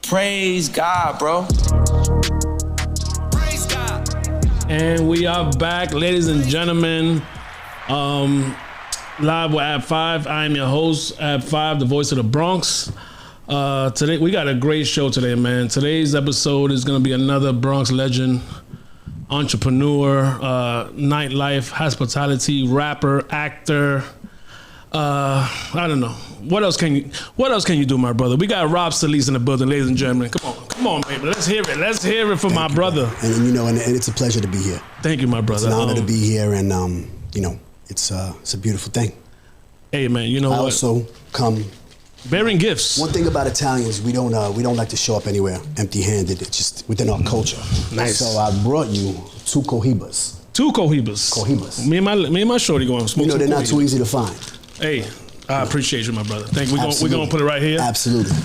Praise God, bro. Praise God. And we are back, ladies and gentlemen. Live with Abfive. I am your host, Abfive, the voice of the Bronx. Today we got a great show today, man. Today's episode is going to be another Bronx legend, entrepreneur, nightlife, hospitality, rapper, actor. I don't know. What else can you do, my brother? We got Rob Salese in the building, ladies and gentlemen. Come on, baby. Let's hear it. Let's hear it from my brother. And you know, and it's a pleasure to be here. Thank you, my brother. It's an honor to be here, and you know, it's a beautiful thing. Hey, man, you know what? I also come bearing gifts. One thing about Italians, we don't like to show up anywhere empty-handed. It's just within our culture. Nice. So I brought you two cohibas. Two cohibas. Cohibas. Me and my shorty going to smoke. You know, they're not cohibas. too easy to find. Hey, I appreciate you, my brother. Thank you. We're gonna put it right here. Absolutely.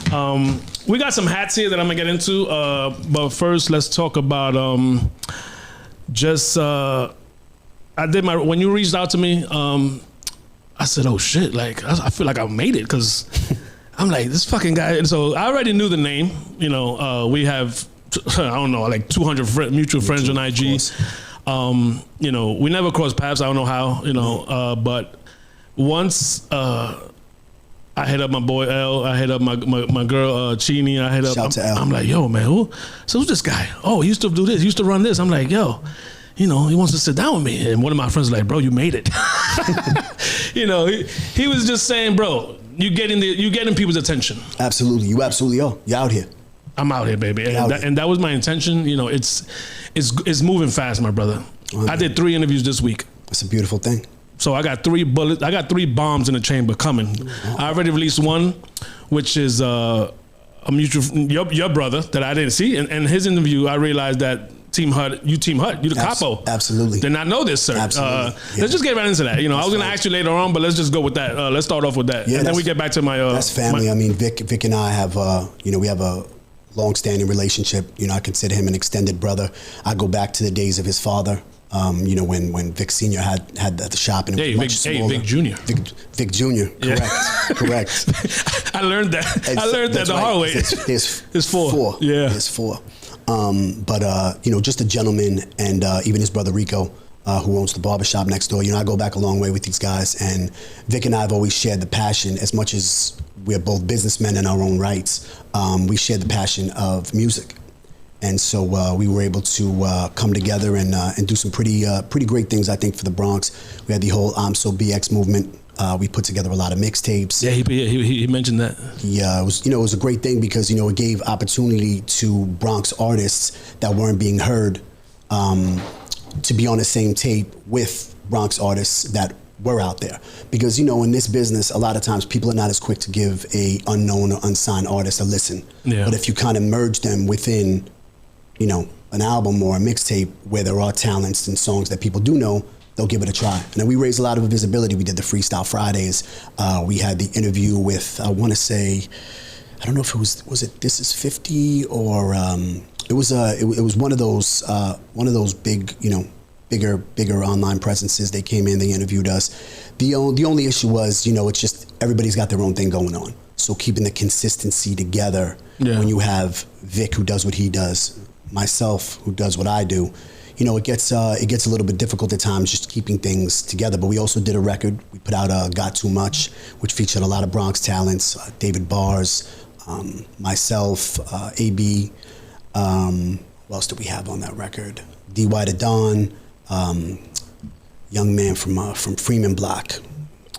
We got some hats here that I'm gonna get into. But first, let's talk about when you reached out to me. I said, "Oh shit!" Like I feel like I made it because I'm like this fucking guy. And so I already knew the name. You know, we have I don't know like 200 mutual friends on IG. You know, we never crossed paths. I don't know how. You know, but once I hit up my boy L, I hit up my girl Chini, I hit up. Shout to L. I'm like, yo, man, who's this guy? Oh, he used to do this, he used to run this. I'm like, yo, you know, he wants to sit down with me. And one of my friends was like, bro, you made it. You know, he was just saying, bro, you getting people's attention. Absolutely, you absolutely are. You're out here. I'm out here, baby, and that was my intention. You know, it's moving fast, my brother. I did 3 interviews this week. It's a beautiful thing. So I got 3 bullets. I got 3 bombs in the chamber coming. I already released one, which is a mutual your brother that I didn't see. And his interview, I realized that Team Hut, you the capo. Absolutely. Did not know this, sir. Absolutely. Let's just get right into that. You know, I was gonna ask you later on, but let's just go with that. Let's start off with that, and then we get back to my. That's family. I mean, Vic and I have, we have a long-standing relationship. You know, I consider him an extended brother. I go back to the days of his father. You know, when Vic Senior had the shop and it was much smaller. Vic Junior. Vic Junior. Correct. I learned that. The hard way. There's 4. Yeah. There's 4. But you know, just a gentleman, and even his brother Rico, who owns the barbershop next door. You know, I go back a long way with these guys, and Vic and I have always shared the passion. As much as we're both businessmen in our own rights, we share the passion of music. And so we were able to come together and do some pretty great things, I think, for the Bronx. We had the whole I'm So BX movement. We put together a lot of mixtapes. Yeah, he mentioned that. Yeah, it was a great thing because, you know, it gave opportunity to Bronx artists that weren't being heard to be on the same tape with Bronx artists that were out there. Because, you know, in this business, a lot of times people are not as quick to give a unknown or unsigned artist a listen. Yeah. But if you kind of merge them within, you know, an album or a mixtape where there are talents and songs that people do know, they'll give it a try. And then we raised a lot of visibility. We did the Freestyle Fridays. We had the interview with, I want to say, I don't know if it was it This Is 50 or it was one of those big, you know, bigger online presences. They came in, they interviewed us. The only issue was, you know, it's just everybody's got their own thing going on. So keeping the consistency together when you have Vic who does what he does, myself who does what I do, you know, it gets a little bit difficult at times just keeping things together. But we also did a record. We put out Got Too Much, which featured a lot of Bronx talents, David Bars, myself, AB. What else did we have on that record? D.Y. the Don, young man from Freeman Block,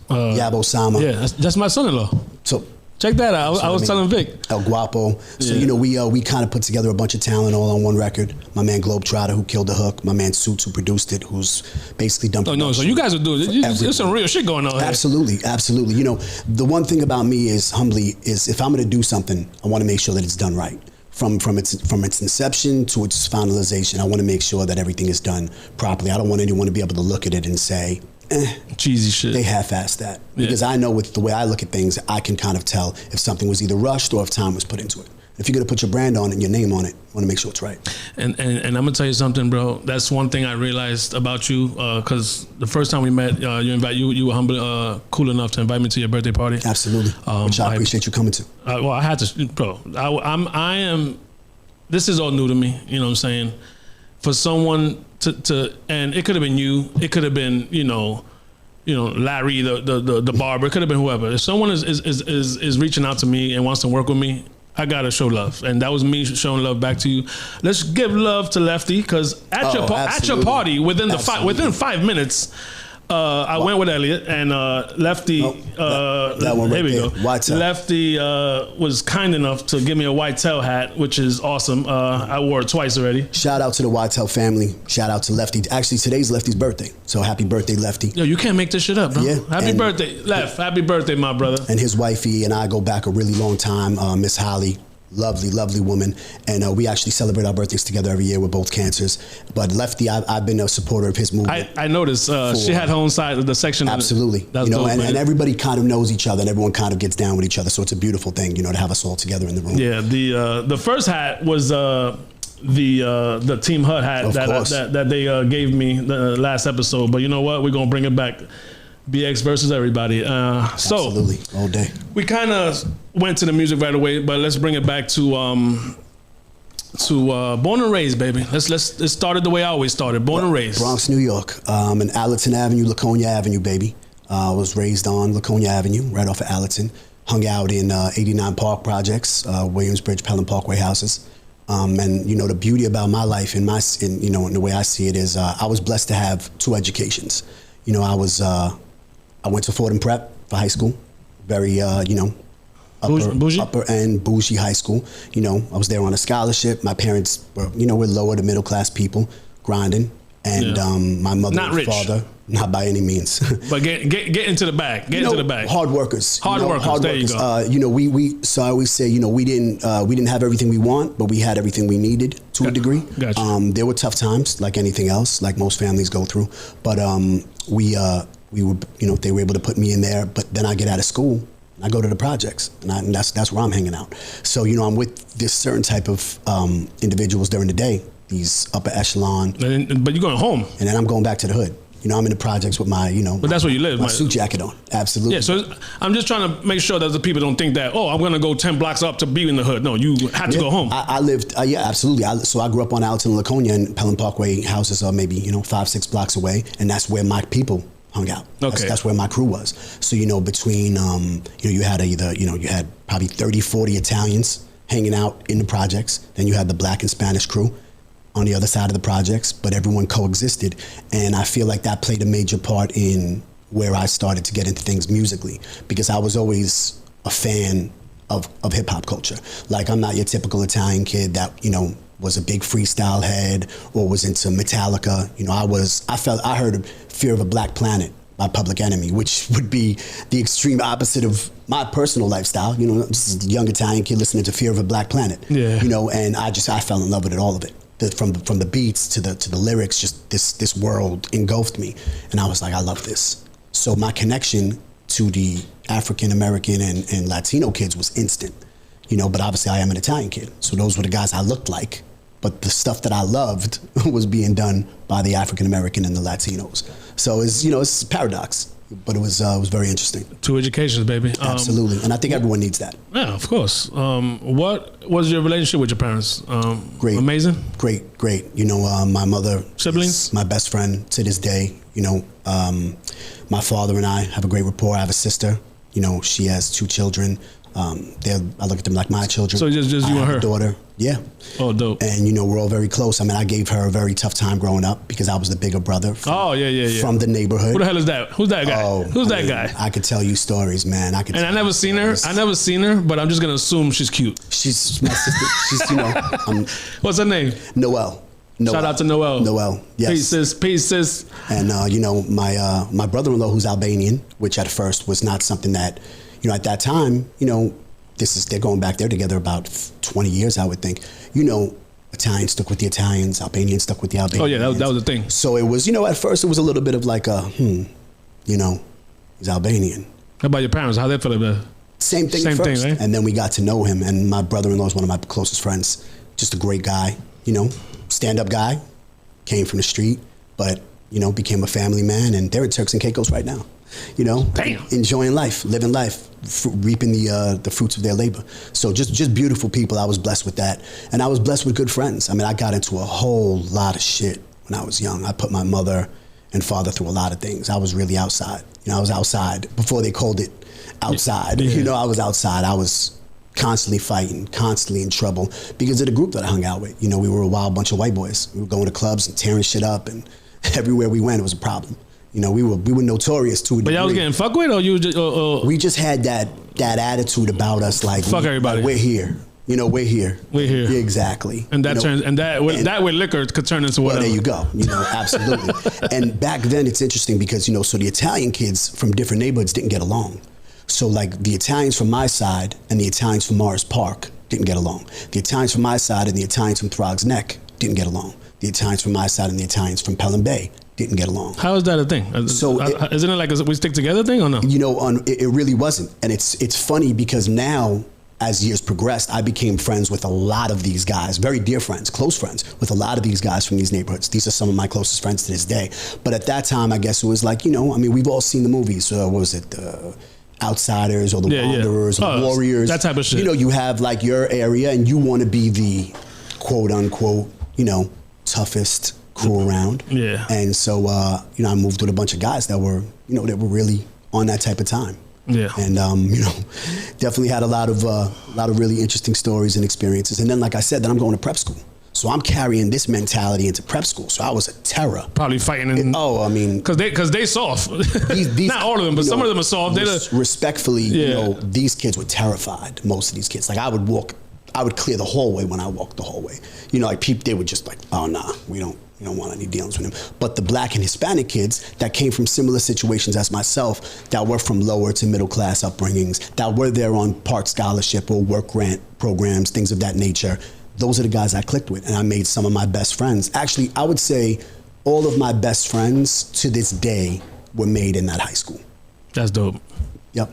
Yab Osama. Yeah, that's my son-in-law. So check that out. I was telling Vic. El Guapo. So, you know, we kind of put together a bunch of talent all on one record. My man Globetrotter, who killed the hook. My man Suits, who produced it, who's basically done production. Oh, no, so you guys are doing there's some real shit going on here. Absolutely. You know, the one thing about me is, humbly, is if I'm going to do something, I want to make sure that it's done right. From its inception to its finalization, I want to make sure that everything is done properly. I don't want anyone to be able to look at it and say, cheesy shit. They half-assed that. Because I know with the way I look at things, I can kind of tell if something was either rushed or if time was put into it. If you're gonna put your brand on it and your name on it, you want to make sure it's right. And I'm gonna tell you something, bro. That's one thing I realized about you, because the first time we met, you were humble, cool enough to invite me to your birthday party. Absolutely, which I appreciate you coming to. Well, I had to, bro. I am. This is all new to me. You know what I'm saying? For someone to and it could have been you. It could have been Larry, the barber. It could have been whoever. If someone is reaching out to me and wants to work with me, I gotta show love, and that was me showing love back to you. Let's give love to Lefty, because at your party within 5 minutes, I went with Elliot and Lefty. That one right here we there. go. Whitetail. Lefty was kind enough to give me a whitetail hat, which is awesome. I wore it twice already. Shout out to the Whitetail family. Shout out to Lefty. Actually, today's Lefty's birthday, so happy birthday, Lefty. Yo, you can't make this shit up, bro. Yeah, happy birthday, Left. Happy birthday, my brother. And his wifey and I go back a really long time. Miss Holly. Lovely woman, and we actually celebrate our birthdays together every year with both cancers. But Lefty, I've been a supporter of his movement. I noticed she had her own side of the section. Absolutely, that's dope, and everybody kind of knows each other, and everyone kind of gets down with each other. So it's a beautiful thing, to have us all together in the room. Yeah, the first hat was the Team Hut hat that they gave me the last episode. But you know what? We're gonna bring it back. BX versus everybody. Absolutely, all day. We kind of went to the music right away, but let's bring it back to Born and Raised, baby. Let's start it the way I always started. Born and Raised, Bronx, New York, in Allerton Avenue, Laconia Avenue, baby. I was raised on Laconia Avenue, right off of Allerton. Hung out in 89 Park projects, Williamsbridge, Pelham Parkway houses. And the beauty about my life in the way I see it is I was blessed to have 2 educations. I went to Fordham Prep for high school, very, upper end bougie high school. I was there on a scholarship. My parents were, we're lower to middle class people, grinding. And my mother and father, not by any means. But get into the bag. Get into the bag. Hard workers. Hard workers. There you go. So I always say, we didn't have everything we want, but we had everything we needed to a degree. Gotcha. There were tough times, like anything else, like most families go through. But we were, they were able to put me in there. But then I get out of school, and I go to the projects, and that's where I'm hanging out. So I'm with this certain type of individuals during the day, these upper echelon. But you're going home, and then I'm going back to the hood. I'm in the projects with my, But that's where you live. My suit jacket on. Absolutely. Yeah, so I'm just trying to make sure that the people don't think that, I'm going to go 10 blocks up to be in the hood. No, you had to go home. I lived, absolutely. So I grew up on Allerton, Laconia, and Pelham Parkway houses are maybe, 5-6 blocks away. And that's where my people hung out. Okay. That's where my crew was. So, between, you had you had probably 30, 40 Italians hanging out in the projects. Then you had the Black and Spanish crew on the other side of the projects, but everyone coexisted. And I feel like that played a major part in where I started to get into things musically, because I was always a fan of hip hop culture. Like, I'm not your typical Italian kid that, was a big freestyle head or was into Metallica. I heard Fear of a Black Planet by Public Enemy, which would be the extreme opposite of my personal lifestyle. Just a young Italian kid listening to Fear of a Black Planet. Yeah. And I fell in love with it, all of it. From the beats to the lyrics, just this world engulfed me, and I was like, I love this. So my connection to the African American and Latino kids was instant, But obviously, I am an Italian kid, so those were the guys I looked like. But the stuff that I loved was being done by the African American and the Latinos. So it's a paradox. But it was very interesting. 2 educations, baby. Absolutely, and I think everyone needs that. Yeah, of course. What was your relationship with your parents? Great, amazing. Great. My mother, siblings, is my best friend to this day. My father and I have a great rapport. I have a sister. She has 2 children. I look at them like my children. So just you and her? A daughter. Yeah. Oh, dope. And we're all very close. I mean, I gave her a very tough time growing up because I was the bigger brother. From the neighborhood. Who the hell is that? Who's that guy? Who's that guy? I could tell you stories, man. I never seen her, but I'm just gonna assume she's cute. She's my sister. She's What's her name? Noelle. Shout out to Noelle. Noelle, yes. Peace, sis. And my brother-in-law, who's Albanian, which at first was not something that, at that time, they're going back there together about 20 years, I would think. Italians stuck with the Italians, Albanians stuck with the Albanians. Oh yeah, that was the thing. So it was, at first it was a little bit of like a, he's Albanian. How about your parents? How they feel about it? Same thing Same first. thing, right? And then we got to know him, and my brother-in-law is one of my closest friends. Just a great guy, you know, stand-up guy, came from the street, but, you know, became a family man, and they're in Turks and Caicos right now, you know, Damn. enjoying life, living life, reaping the fruits of their labor. So just beautiful people. I was blessed with that, and I was blessed with good friends. I mean, I got into a whole lot of shit when I was young. I put my mother and father through a lot of things. I was really outside. You know, I was outside before they called it outside. Yeah. You know, I was outside. I was constantly fighting, constantly in trouble because of the group that I hung out with. You know, we were a wild bunch of white boys. We were going to clubs and tearing shit up, and everywhere we went, it was a problem. You know, we were notorious to a degree. But y'all was getting fucked with, or you just? We just had that attitude about us, like Fuck everybody. We're here. You know, we're here. We're here. Yeah, exactly. And that you know, turns that with liquor could turn into well, whatever. there you go. You know, absolutely. And back then, it's interesting because, you know, so the Italian kids from different neighborhoods didn't get along. So like the Italians from my side and the Italians from Morris Park didn't get along. The Italians from my side and the Italians from Throggs Neck didn't get along. The Italians from my side and the Italians from Pelham Bay didn't get along. How is that a thing? So isn't it like a we stick together thing or no? You know, it really wasn't. And it's funny because now, as years progressed, I became friends with a lot of these guys, very dear friends, close friends with a lot of these guys from these neighborhoods. These are some of my closest friends to this day. But at that time, I guess it was like, you know, I mean, we've all seen the movies. What was it? Outsiders or the Wanderers or the Warriors. That type of shit. You know, you have like your area and you want to be the quote unquote, you know, toughest crew around. Yeah. And so, you know, I moved with a bunch of guys that were, you know, that were really on that type of time. Yeah. And, you know, definitely had a lot of really interesting stories and experiences. And then, like I said, then I'm going to prep school. So I'm carrying this mentality into prep school. So I was a terror. Probably fighting. I mean, because they soft. These, not all of them, but some know, of them are soft. Respectfully, you know, these kids were terrified. Most of these kids, like I would clear the hallway when I walked the hallway. You know, like they would just like, oh nah, we don't want any dealings with him. But the Black and Hispanic kids that came from similar situations as myself, that were from lower to middle class upbringings, that were there on part scholarship or work grant programs, things of that nature. Those are the guys I clicked with, and I made some of my best friends. Actually, I would say all of my best friends to this day were made in that high school. That's dope. Yep.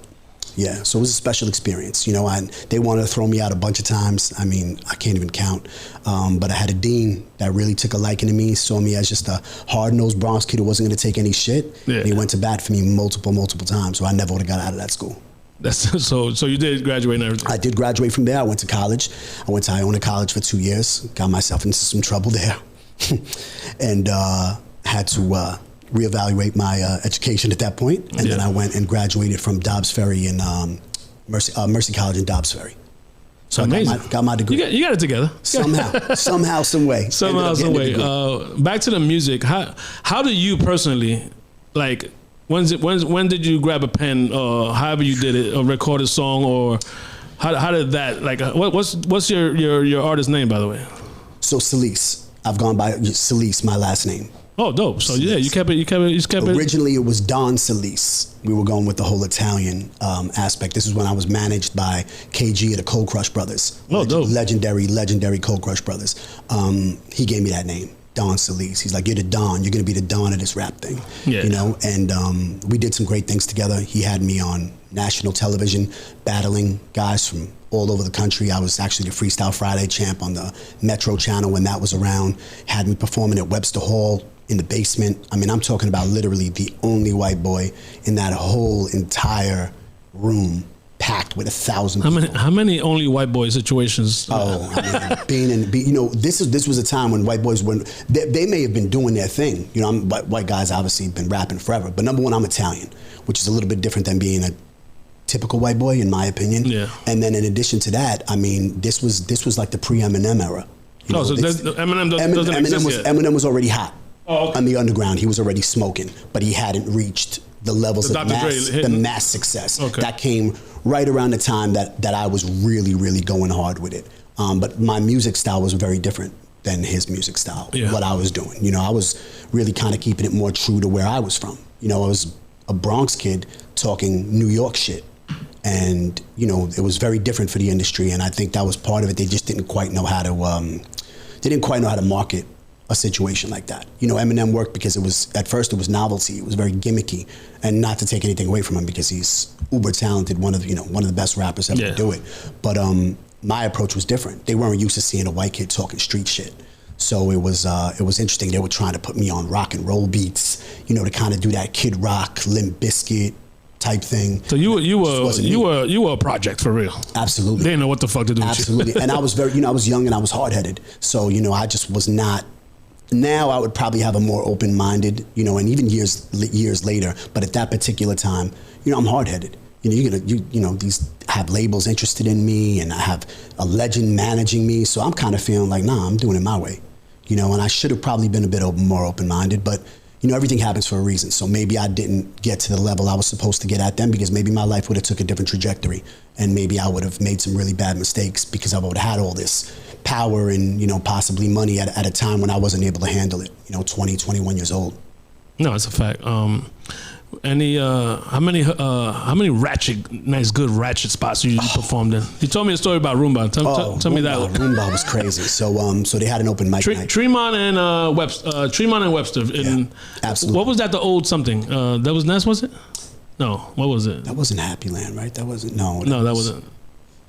Yeah, so it was a special experience, you know, and they wanted to throw me out a bunch of times. I mean, I can't even count. But I had a dean that really took a liking to me, saw me as just a hard-nosed Bronx kid who wasn't going to take any shit. Yeah. And he went to bat for me multiple times, so I never would have got out of that school. That's so you did graduate and everything? I did graduate from there. I went to college. I went to Iona College for 2 years, got myself into some trouble there, and had to reevaluate my education at that point. And then I went and graduated from Dobbs Ferry in Mercy College in Dobbs Ferry. So amazing. I got my degree. You got it together. Somehow, some way. Somehow, some way. Back to the music. How do you personally, like, when did you grab a pen, or however you did it, or record a song, or how did that, like, what's your artist name, by the way? So Salese. I've gone by Salese, my last name. Oh, dope. So yeah, you kept it. Originally, it was Don Salese. We were going with the whole Italian aspect. This is when I was managed by KG of the Cold Crush Brothers. Oh, dope. Legendary Cold Crush Brothers. He gave me that name, Don Salese. He's like, you're the Don. You're going to be the Don of this rap thing. Yeah. You know, and we did some great things together. He had me on national television, battling guys from all over the country. I was actually the Freestyle Friday champ on the Metro channel when that was around. Had me performing at Webster Hall in the basement. I mean, I'm talking about literally the only white boy in that whole entire room, packed with 1,000 people. How many only white boy situations? Oh, I mean, you know, this was a time when white boys were, they may have been doing their thing. You know, white guys obviously been rapping forever, but number one, I'm Italian, which is a little bit different than being a typical white boy, in my opinion. Yeah. And then in addition to that, I mean, this was like the pre-Eminem era. You know, so Eminem doesn't exist yet. Eminem was already hot. Oh, okay. On the underground. He was already smoking, but he hadn't reached the levels of mass success. Okay. That came right around the time that I was really, really going hard with it. But my music style was very different than his music style, what I was doing. You know, I was really kind of keeping it more true to where I was from. You know, I was a Bronx kid talking New York shit. And, you know, it was very different for the industry. And I think that was part of it. They just didn't quite know how to, market a situation like that. You know, Eminem worked because at first it was novelty. It was very gimmicky, and not to take anything away from him because he's uber talented, one of the best rappers ever to do it. But my approach was different. They weren't used to seeing a white kid talking street shit. So it was interesting. They were trying to put me on rock and roll beats, you know, to kind of do that Kid Rock, Limp Bizkit type thing. So you were a project for real. Absolutely. They didn't know what the fuck to do. Absolutely. And I was very, I was young and I was hard headed. So I just was not. Now I would probably have a more open minded, and even years later. But at that particular time, I'm hard headed. These have labels interested in me, and I have a legend managing me. So I'm kind of feeling like, nah, I'm doing it my way. And I should have probably been a bit more open-minded, but everything happens for a reason. So maybe I didn't get to the level I was supposed to get at then, because maybe my life would have took a different trajectory, and maybe I would have made some really bad mistakes because I would have had all this power and possibly money at a time when I wasn't able to handle it. 20, 21 years old. No, it's a fact. How many nice good ratchet spots you performed in? You told me a story about Roomba. Tell me that one. Roomba was crazy. So they had an open mic night. Tremont and Webster. Absolutely. What was that? The old something? That was Ness, was it? No. What was it? That wasn't Happy Land, right? That wasn't. No. That wasn't.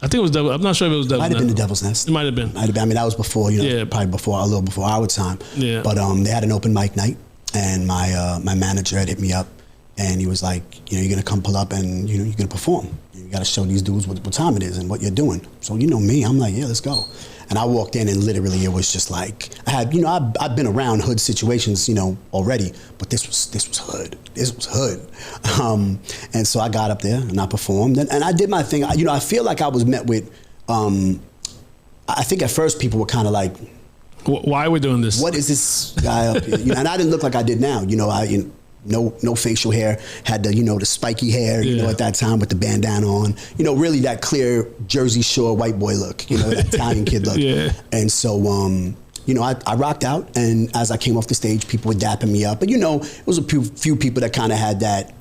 I think it was Devil. I'm not sure if it was Devil's Nest. Might have been the Devil's Nest. It might have been. I mean, that was before. Probably a little before our time. Yeah. But they had an open mic night, and my manager had hit me up. And he was like, you're going to come pull up and, you're going to perform. You got to show these dudes what time it is and what you're doing. So, me, I'm like, yeah, let's go. And I walked in and literally it was just like, I had, I've been around hood situations, already, but this was hood. This was hood. And so I got up there and I performed and I did my thing. I feel like I was met with, I think at first people were kind of like, why are we doing this? What is this guy up here? And I didn't look like I did now. No facial hair, had the spiky hair, at that time with the bandana on, really that clear Jersey Shore white boy look, that Italian kid look. Yeah. And so, I rocked out, and as I came off the stage, people were dapping me up. But, it was a few people that kind of had that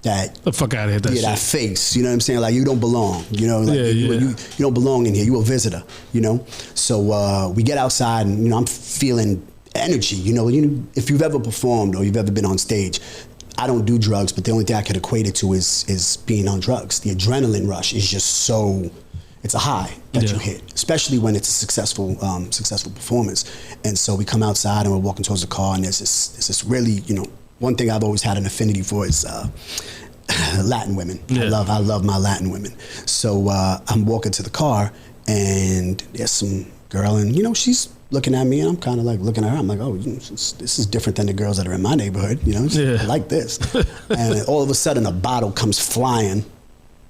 the fuck out of here, that face, you know what I'm saying? Like, you don't belong, you don't belong in here. You a visitor, So we get outside, and, I'm feeling energy, if you've ever performed or you've ever been on stage, I don't do drugs, but the only thing I could equate it to is being on drugs. The adrenaline rush is just it's a high that you hit, especially when it's a successful performance. And so we come outside and we're walking towards the car, and there's this really, one thing I've always had an affinity for is Latin women. Yeah. I love my Latin women. So I'm walking to the car, and there's some girl, and she's looking at me, and I'm kind of like looking at her. I'm like, oh, this is different than the girls that are in my neighborhood. I like this. And all of a sudden, a bottle comes flying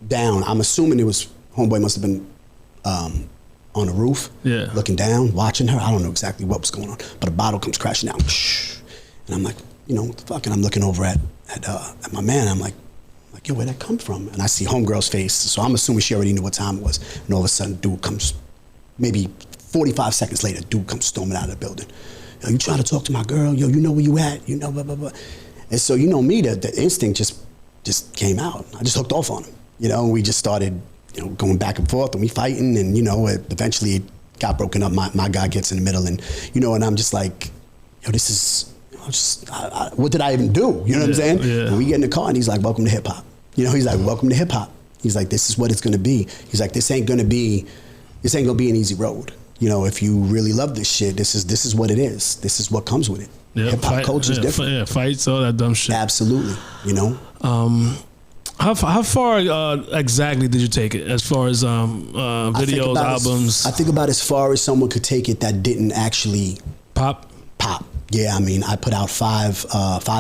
down. I'm assuming it was homeboy must have been on the roof, looking down, watching her. I don't know exactly what was going on, but a bottle comes crashing down. And I'm like, what the fuck? And I'm looking over at my man. I'm like, yo, where'd that come from? And I see homegirl's face, so I'm assuming she already knew what time it was. And all of a sudden, dude comes, maybe 45 seconds later, dude comes storming out of the building. Yo, you trying to talk to my girl? Yo, you know where you at? Blah, blah, blah. And so, me, the instinct just came out. I just hooked off on him. We just started, going back and forth, and we fighting, and, eventually it got broken up. My guy gets in the middle, and, and I'm just like, yo, this is, what did I even do? You know what I'm saying? Yeah. And we get in the car, and he's like, welcome to hip hop. He's like, welcome to hip hop. He's like, this is what it's going to be. He's like, this ain't going to be an easy road. If you really love this shit, this is what it is. This is what comes with it. Yeah, hip hop culture is different. Fights, all that dumb shit. Absolutely. How far exactly did you take it as far as videos, albums? I think about as far as someone could take it that didn't actually pop. Yeah, I mean, I put out five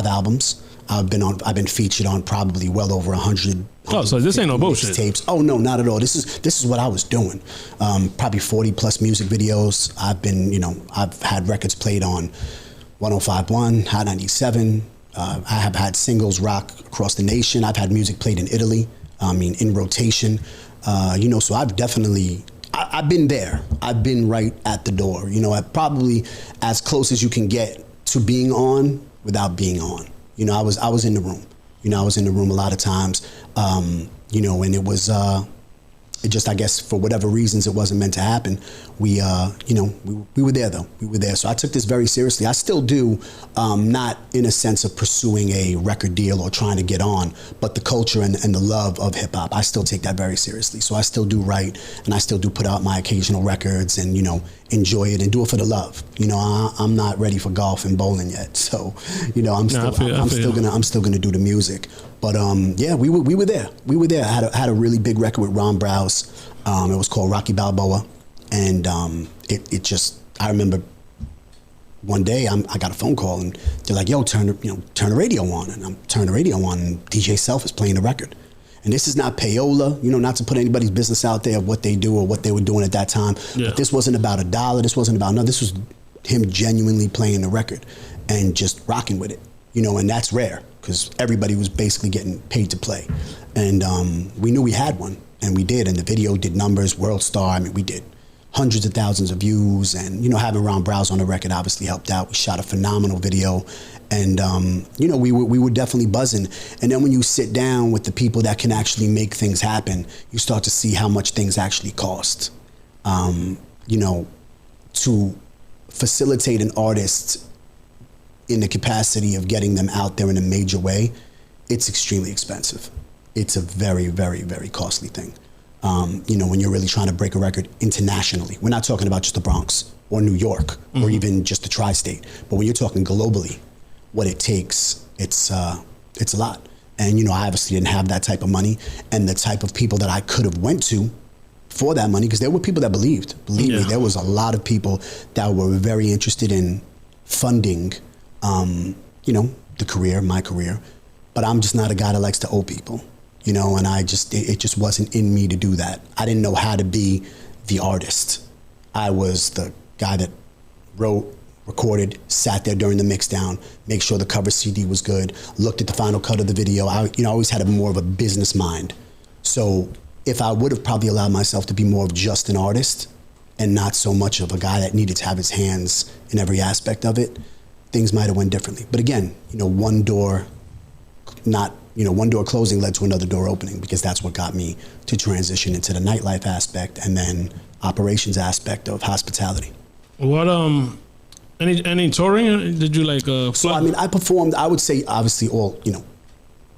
albums. I've been featured on probably well over 100. Oh, so this ain't no bullshit. Tapes. Oh no, not at all. This is what I was doing. Probably 40 plus music videos. I've had records played on 105.1, Hot 97. I have had singles rock across the nation. I've had music played in Italy. In rotation. So I've definitely. I've been there. I've been right at the door. I probably as close as you can get to being on without being on. I was in the room. I was in the room a lot of times. And it was It just, I guess, for whatever reasons, it wasn't meant to happen. We were there though. We were there. So I took this very seriously. I still do, not in a sense of pursuing a record deal or trying to get on, but the culture and the love of hip hop, I still take that very seriously. So I still do write, and I still do put out my occasional records and, enjoy it and do it for the love. I'm not ready for golf and bowling yet. So, I'm still gonna do the music. But yeah, we were there. We were there. I had a really big record with Ron Browse. It was called Rocky Balboa, and I remember one day I got a phone call and they're like, "Yo, turn the radio on," and I'm turning the radio on, and DJ Self is playing the record. And this is not payola, not to put anybody's business out there of what they do or what they were doing at that time. Yeah. But this wasn't about $1. This wasn't about nothing. This was him genuinely playing the record and just rocking with it, and that's rare because everybody was basically getting paid to play. And we knew we had one, and we did. And the video did numbers, world star. I mean, we did hundreds of thousands of views. And, having Ron Browse on the record obviously helped out. We shot a phenomenal video. And, we were definitely buzzing. And then when you sit down with the people that can actually make things happen, you start to see how much things actually cost. To facilitate an artist in the capacity of getting them out there in a major way, it's extremely expensive. It's a very, very, very costly thing. When you're really trying to break a record internationally, we're not talking about just the Bronx or New York or even just the tri-state, but when you're talking globally, what it takes, it's a lot. And, I obviously didn't have that type of money and the type of people that I could have went to for that money, because there were people that believed. Believe me, there was a lot of people that were very interested in funding, my career. But I'm just not a guy that likes to owe people, and it just wasn't in me to do that. I didn't know how to be the artist. I was the guy that wrote, recorded, sat there during the mix down, make sure the cover CD was good, looked at the final cut of the video. I always had more of a business mind. So if I would have probably allowed myself to be more of just an artist and not so much of a guy that needed to have his hands in every aspect of it, things might have went differently. But again, one door closing led to another door opening, because that's what got me to transition into the nightlife aspect and then operations aspect of hospitality. What any touring? Did you So I performed, I would say obviously all,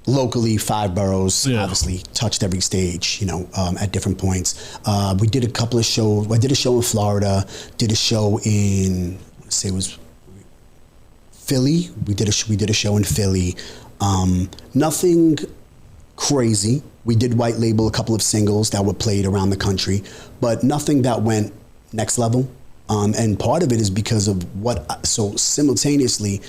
locally, 5 boroughs, obviously touched every stage, at different points. We did a couple of shows. I did a show in Florida, did a show in, it was Philly. We did a show in Philly. Nothing crazy. We did white label a couple of singles that were played around the country, but nothing that went next level. And part of it is because of so simultaneously,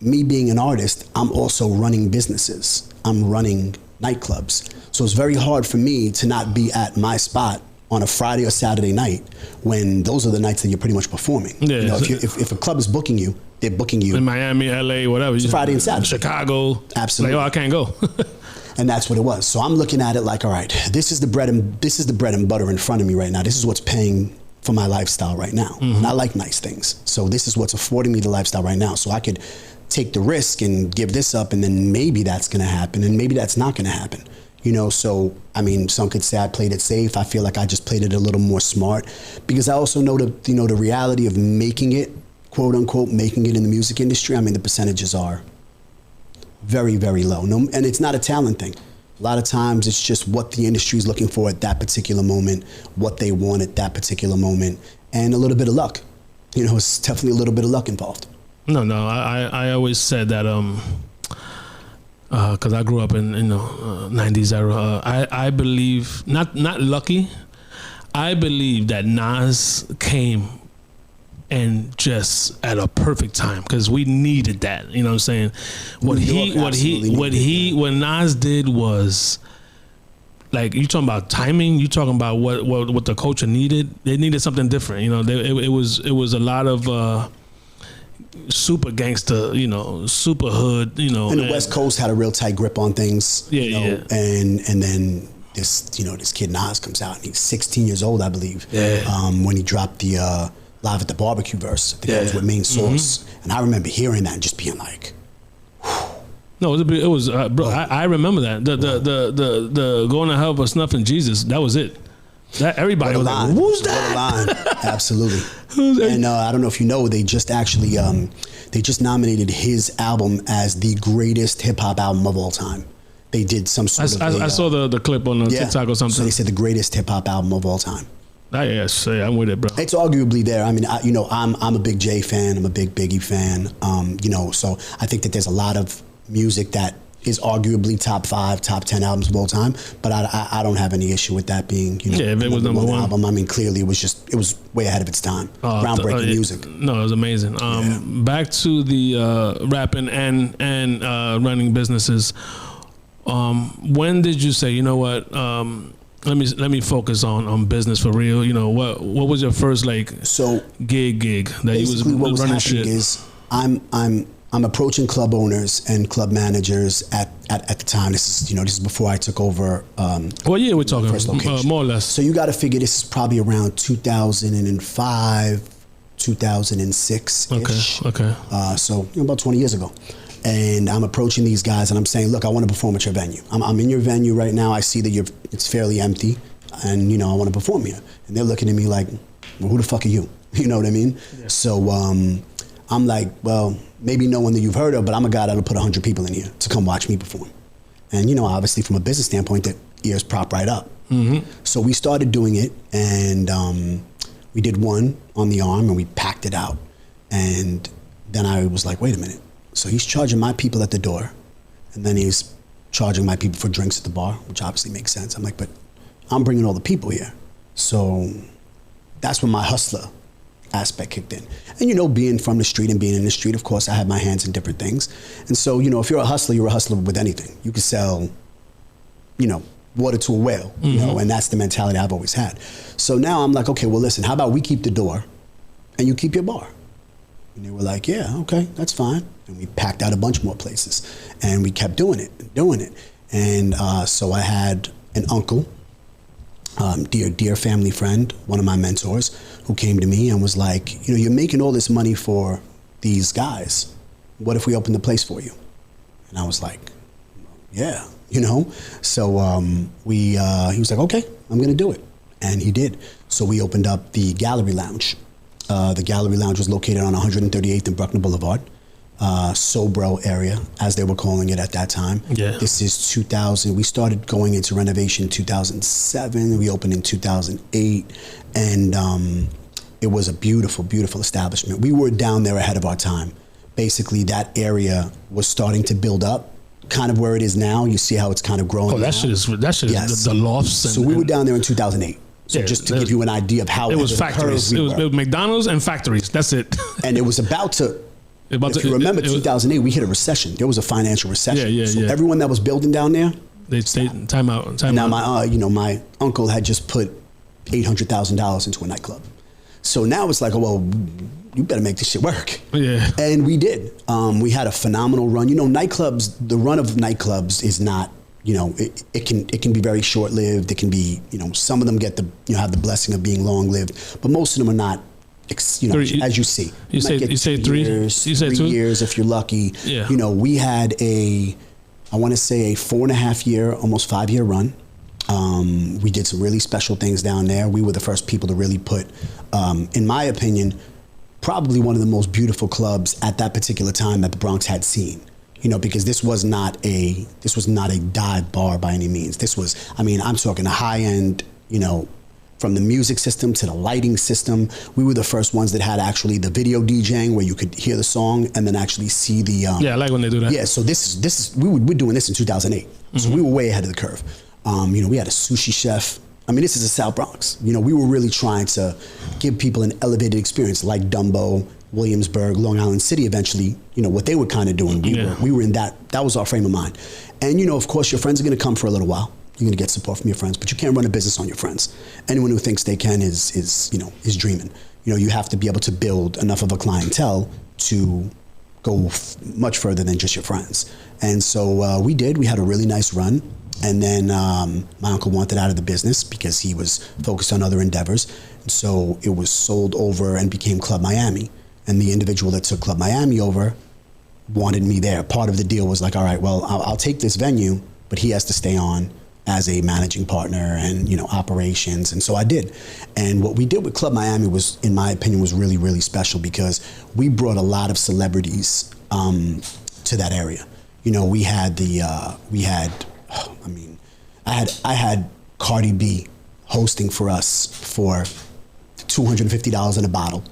me being an artist, I'm also running businesses. I'm running nightclubs. So it's very hard for me to not be at my spot on a Friday or Saturday night, when those are the nights that you're pretty much performing. Yeah, if a club is booking you, they're booking you in Miami, LA, whatever. It's Friday and Saturday. Chicago. Absolutely. I can't go. And that's what it was. So I'm looking at it like, all right, this is the bread and butter in front of me right now. This is what's paying for my lifestyle right now. And I like nice things. So this is what's affording me the lifestyle right now. So I could take the risk and give this up, and then maybe that's gonna happen, and maybe that's not gonna happen. So, some could say I played it safe. I feel like I just played it a little more smart, because I also know the reality of making it, quote unquote, making it in the music industry. The percentages are very, very low. And it's not a talent thing. A lot of times it's just what the industry is looking for at that particular moment, what they want at that particular moment, and a little bit of luck. It's definitely a little bit of luck involved. No, I always said that, because I grew up in 90s era. I believe, not lucky, I believe that Nas came and just at a perfect time, because we needed that. You know what I'm saying? What Nas did was, like, you talking about timing, you talking about what the culture needed. They needed something different. It was a lot of super gangster, super hood, And the West Coast had a real tight grip on things. And then this kid Nas comes out, and he's 16 years old, I believe. When he dropped the Live at the Barbecue verse, I think that was with Main Source. And I remember hearing that and just being like, whew, No, it was bro. I remember that the going to hell for snuffing Jesus. That was it. That everybody was like, "Who's that?" Absolutely. And I don't know if you know, they just actually they just nominated his album as the greatest hip hop album of all time. They did some sort of. I saw the clip on TikTok or something. So they said the greatest hip hop album of all time. Yes, I'm with it, bro. It's arguably there. I mean, I'm a big Jay fan. I'm a big Biggie fan. So I think that there's a lot of music that is arguably top 5, top 10 albums of all time. But I don't have any issue with that being, if it was number 1 album. I mean, clearly it was way ahead of its time. Groundbreaking music. No, it was amazing. Back to the rapping and running businesses. When did you say, you know what? Let me focus on business for real. You know, what was your first gig that you was running shit? Is I'm approaching club owners and club managers at the time. This is before I took over. What year we're talking? First location. More or less. So you got to figure this is probably around 2005, 2006 ish. Okay. So about 20 years ago. And I'm approaching these guys and I'm saying, look, I want to perform at your venue. I'm in your venue right now. I see that it's fairly empty, and I want to perform here. And they're looking at me like, well, who the fuck are you? You know what I mean? Yeah. So I'm like, well, maybe no one that you've heard of, but I'm a guy that'll put 100 people in here to come watch me perform. And obviously from a business standpoint, the ears prop right up. Mm-hmm. So we started doing it, and we did one on the arm, and we packed it out. And then I was like, wait a minute. So he's charging my people at the door, and then he's charging my people for drinks at the bar, which obviously makes sense. I'm like, but I'm bringing all the people here. So that's when my hustler aspect kicked in. And being from the street and being in the street, of course, I had my hands in different things. And so, if you're a hustler with anything. You could sell, water to a whale, mm-hmm. And that's the mentality I've always had. So now I'm like, okay, well, listen, how about we keep the door and you keep your bar? And they were like, yeah, okay, that's fine. And we packed out a bunch more places, and we kept doing it. And so I had an uncle, dear family friend, one of my mentors, who came to me and was like, you're making all this money for these guys. What if we open the place for you? And I was like, yeah, So he was like, okay, I'm going to do it. And he did. So we opened up the Gallery Lounge. The Gallery Lounge was located on 138th and Bruckner Boulevard, Sobro area, as they were calling it at that time. Yeah. This is 2000. We started going into renovation in 2007. We opened in 2008. And it was a beautiful, beautiful establishment. We were down there ahead of our time. Basically, that area was starting to build up, kind of where it is now. You see how it's kind of growing. Oh, that shit is yes. the lofts. So we were down there in 2008. So just to give you an idea of how it was factories. It was McDonald's and factories. That's it. And it was about to. If you remember 2008, we hit a recession. There was a financial recession. So everyone that was building down there, they stayed time out. Now my uncle had just put $800,000 into a nightclub. So now it's like, oh, well, you better make this shit work. Yeah. And we did. We had a phenomenal run. Nightclubs. The run of nightclubs is not. It can be very short-lived. It can be, some of them get have the blessing of being long-lived, but most of them are not. As you see, you say 3 years. You say 3 2 years if you're lucky. Yeah. We had I want to say a 4.5 year, almost 5 year run. We did some really special things down there. We were the first people to really put, in my opinion, probably one of the most beautiful clubs at that particular time that the Bronx had seen. Because this was not a dive bar by any means. This was, I'm talking a high end, from the music system to the lighting system. We were the first ones that had actually the video DJing where you could hear the song and then actually see the. I like when they do that. Yeah, so this is we're doing this in 2008. Mm-hmm. So we were way ahead of the curve. We had a sushi chef. This is the South Bronx. We were really trying to give people an elevated experience like Dumbo, Williamsburg, Long Island City eventually, what they were kind of doing. We were in that was our frame of mind. And, of course, your friends are going to come for a little while. You're going to get support from your friends, but you can't run a business on your friends. Anyone who thinks they can is dreaming. You have to be able to build enough of a clientele to go much further than just your friends. And so we did. We had a really nice run. And then my uncle wanted out of the business because he was focused on other endeavors. And so it was sold over and became Club Miami. And the individual that took Club Miami over wanted me there. Part of the deal was like, all right, well, I'll take this venue, but he has to stay on as a managing partner and, you know, operations. And so I did. And what we did with Club Miami was, in my opinion, was really, really special because we brought a lot of celebrities to that area. You know, I had Cardi B hosting for us for $250 in a bottle.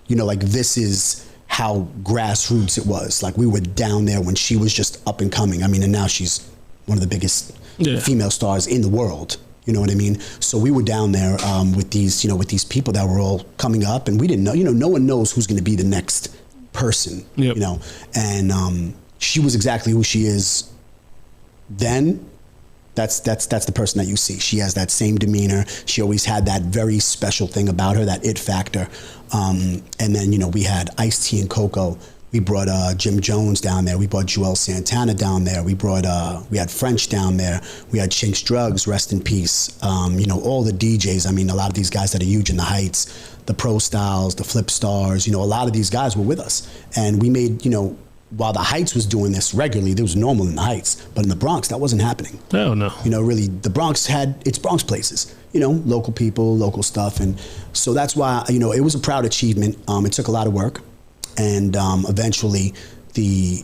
You know, like, this is how grassroots it was. Like, we were down there when she was just up and coming. I mean, and now she's one of the biggest female stars in the world. You know what I mean? So we were down there with these people that were all coming up, and we didn't know. You know, no one knows who's going to be the next person. You know, and she was exactly who she is then. That's the person that you see. She has that same demeanor. She always had that very special thing about her, that it factor. And then, you know, we had Ice-T and Coco. We brought Jim Jones down there. We brought Joel Santana down there. We had French down there. We had Chinks Drugs, rest in peace. You know, all the DJs. I mean, a lot of these guys that are huge in the Heights, the Pro Styles, the Flip Stars, you know, a lot of these guys were with us. And we made, you know, while the Heights was doing this regularly, it was normal in the Heights, but in the Bronx, that wasn't happening. Oh, no. You know, really, the Bronx had its Bronx places, you know, local people, local stuff. And so that's why, you know, it was a proud achievement. It took a lot of work. And eventually, the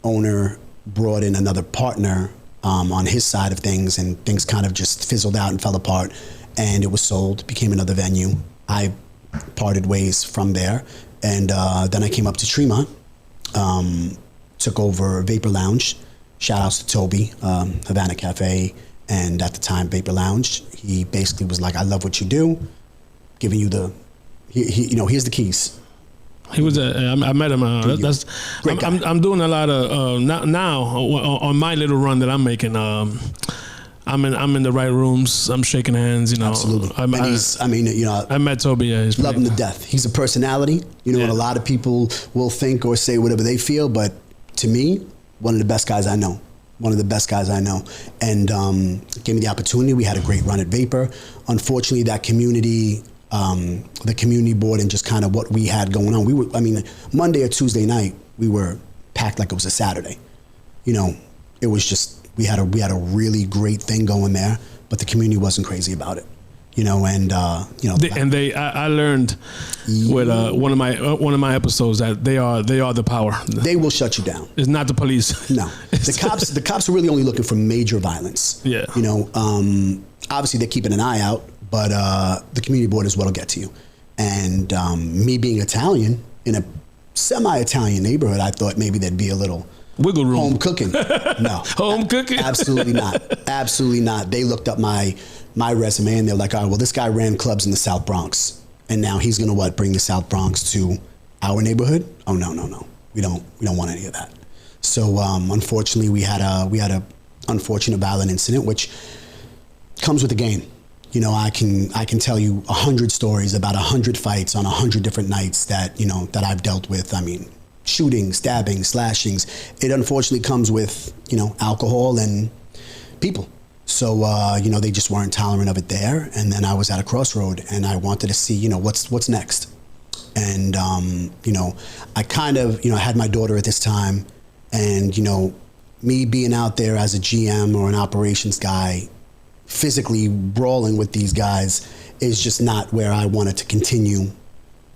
owner brought in another partner on his side of things, and things kind of just fizzled out and fell apart. And it was sold, became another venue. I parted ways from there. And then I came up to Tremont. Took over Vapor Lounge. Shout outs to Toby, Havana Cafe, and at the time Vapor Lounge. He basically was like, "I love what you do, giving you you know, here's the keys." He was I met him. That's great guy. I'm doing a lot of now on my little run that I'm making. I'm in the right rooms. I'm shaking hands. You know, absolutely. I met Toby. Yeah, he's love him to death. He's a personality. You know, and a lot of people will think or say whatever they feel, but to me, one of the best guys I know. One of the best guys I know, and gave me the opportunity. We had a great run at Vapor. Unfortunately, that community, the community board, and just kind of what we had going on. Monday or Tuesday night, we were packed like it was a Saturday. You know, it was just. We had a really great thing going there, but the community wasn't crazy about it, you know. And you know, I learned with one of my episodes that they are the power. They will shut you down. It's not the police. No, the cops are really only looking for major violence. Yeah, you know, obviously they're keeping an eye out, but the community board is what'll get to you. And me being Italian in a semi-Italian neighborhood, I thought maybe there'd be a little wiggle room. Home cooking. No. Home cooking? Absolutely not. Absolutely not. They looked up my resume and they're like, all right, well, this guy ran clubs in the South Bronx. And now he's going to bring the South Bronx to our neighborhood? Oh, no. We don't want any of that. So unfortunately, we had a unfortunate violent incident, which comes with the game. You know, I can tell you 100 stories about 100 fights on 100 different nights that, you know, that I've dealt with. I mean, shooting, stabbing, slashings. It unfortunately comes with, you know, alcohol and people. So, you know, they just weren't tolerant of it there. And then I was at a crossroad and I wanted to see, you know, what's next. And, you know, I kind of, you know, I had my daughter at this time, and, you know, me being out there as a GM or an operations guy, physically brawling with these guys is just not where I wanted to continue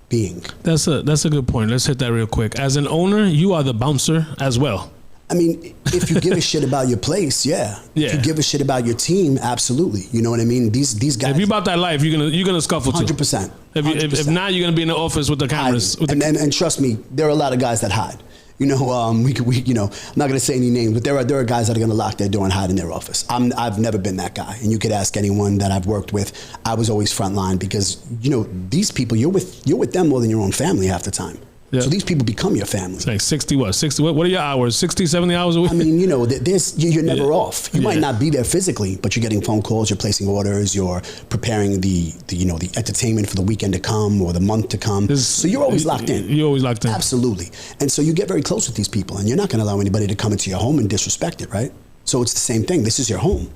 being. That's a good point. Let's hit that real quick. As an owner, you are the bouncer as well. I mean, if you give a shit about your place, yeah. If you give a shit about your team, absolutely. You know what I mean? These guys. If you about that life, you're gonna scuffle too. 100%. If not, you're gonna be in the office with the cameras. And trust me, there are a lot of guys that hide. You know, we you know, I'm not gonna say any names, but there are guys that are gonna lock their door and hide in their office. I've never been that guy, and you could ask anyone that I've worked with. I was always frontline because, you know, these people, you're with them more than your own family half the time. Yep. So these people become your family. It's like 60 what? What are your hours? 60, 70 hours a week? I mean, you know, you're never off. You might not be there physically, but you're getting phone calls, you're placing orders, you're preparing the you know, the entertainment for the weekend to come or the month to come. So you're always locked in. You're always locked in. Absolutely. And so you get very close with these people, and you're not going to allow anybody to come into your home and disrespect it, right? So it's the same thing. This is your home.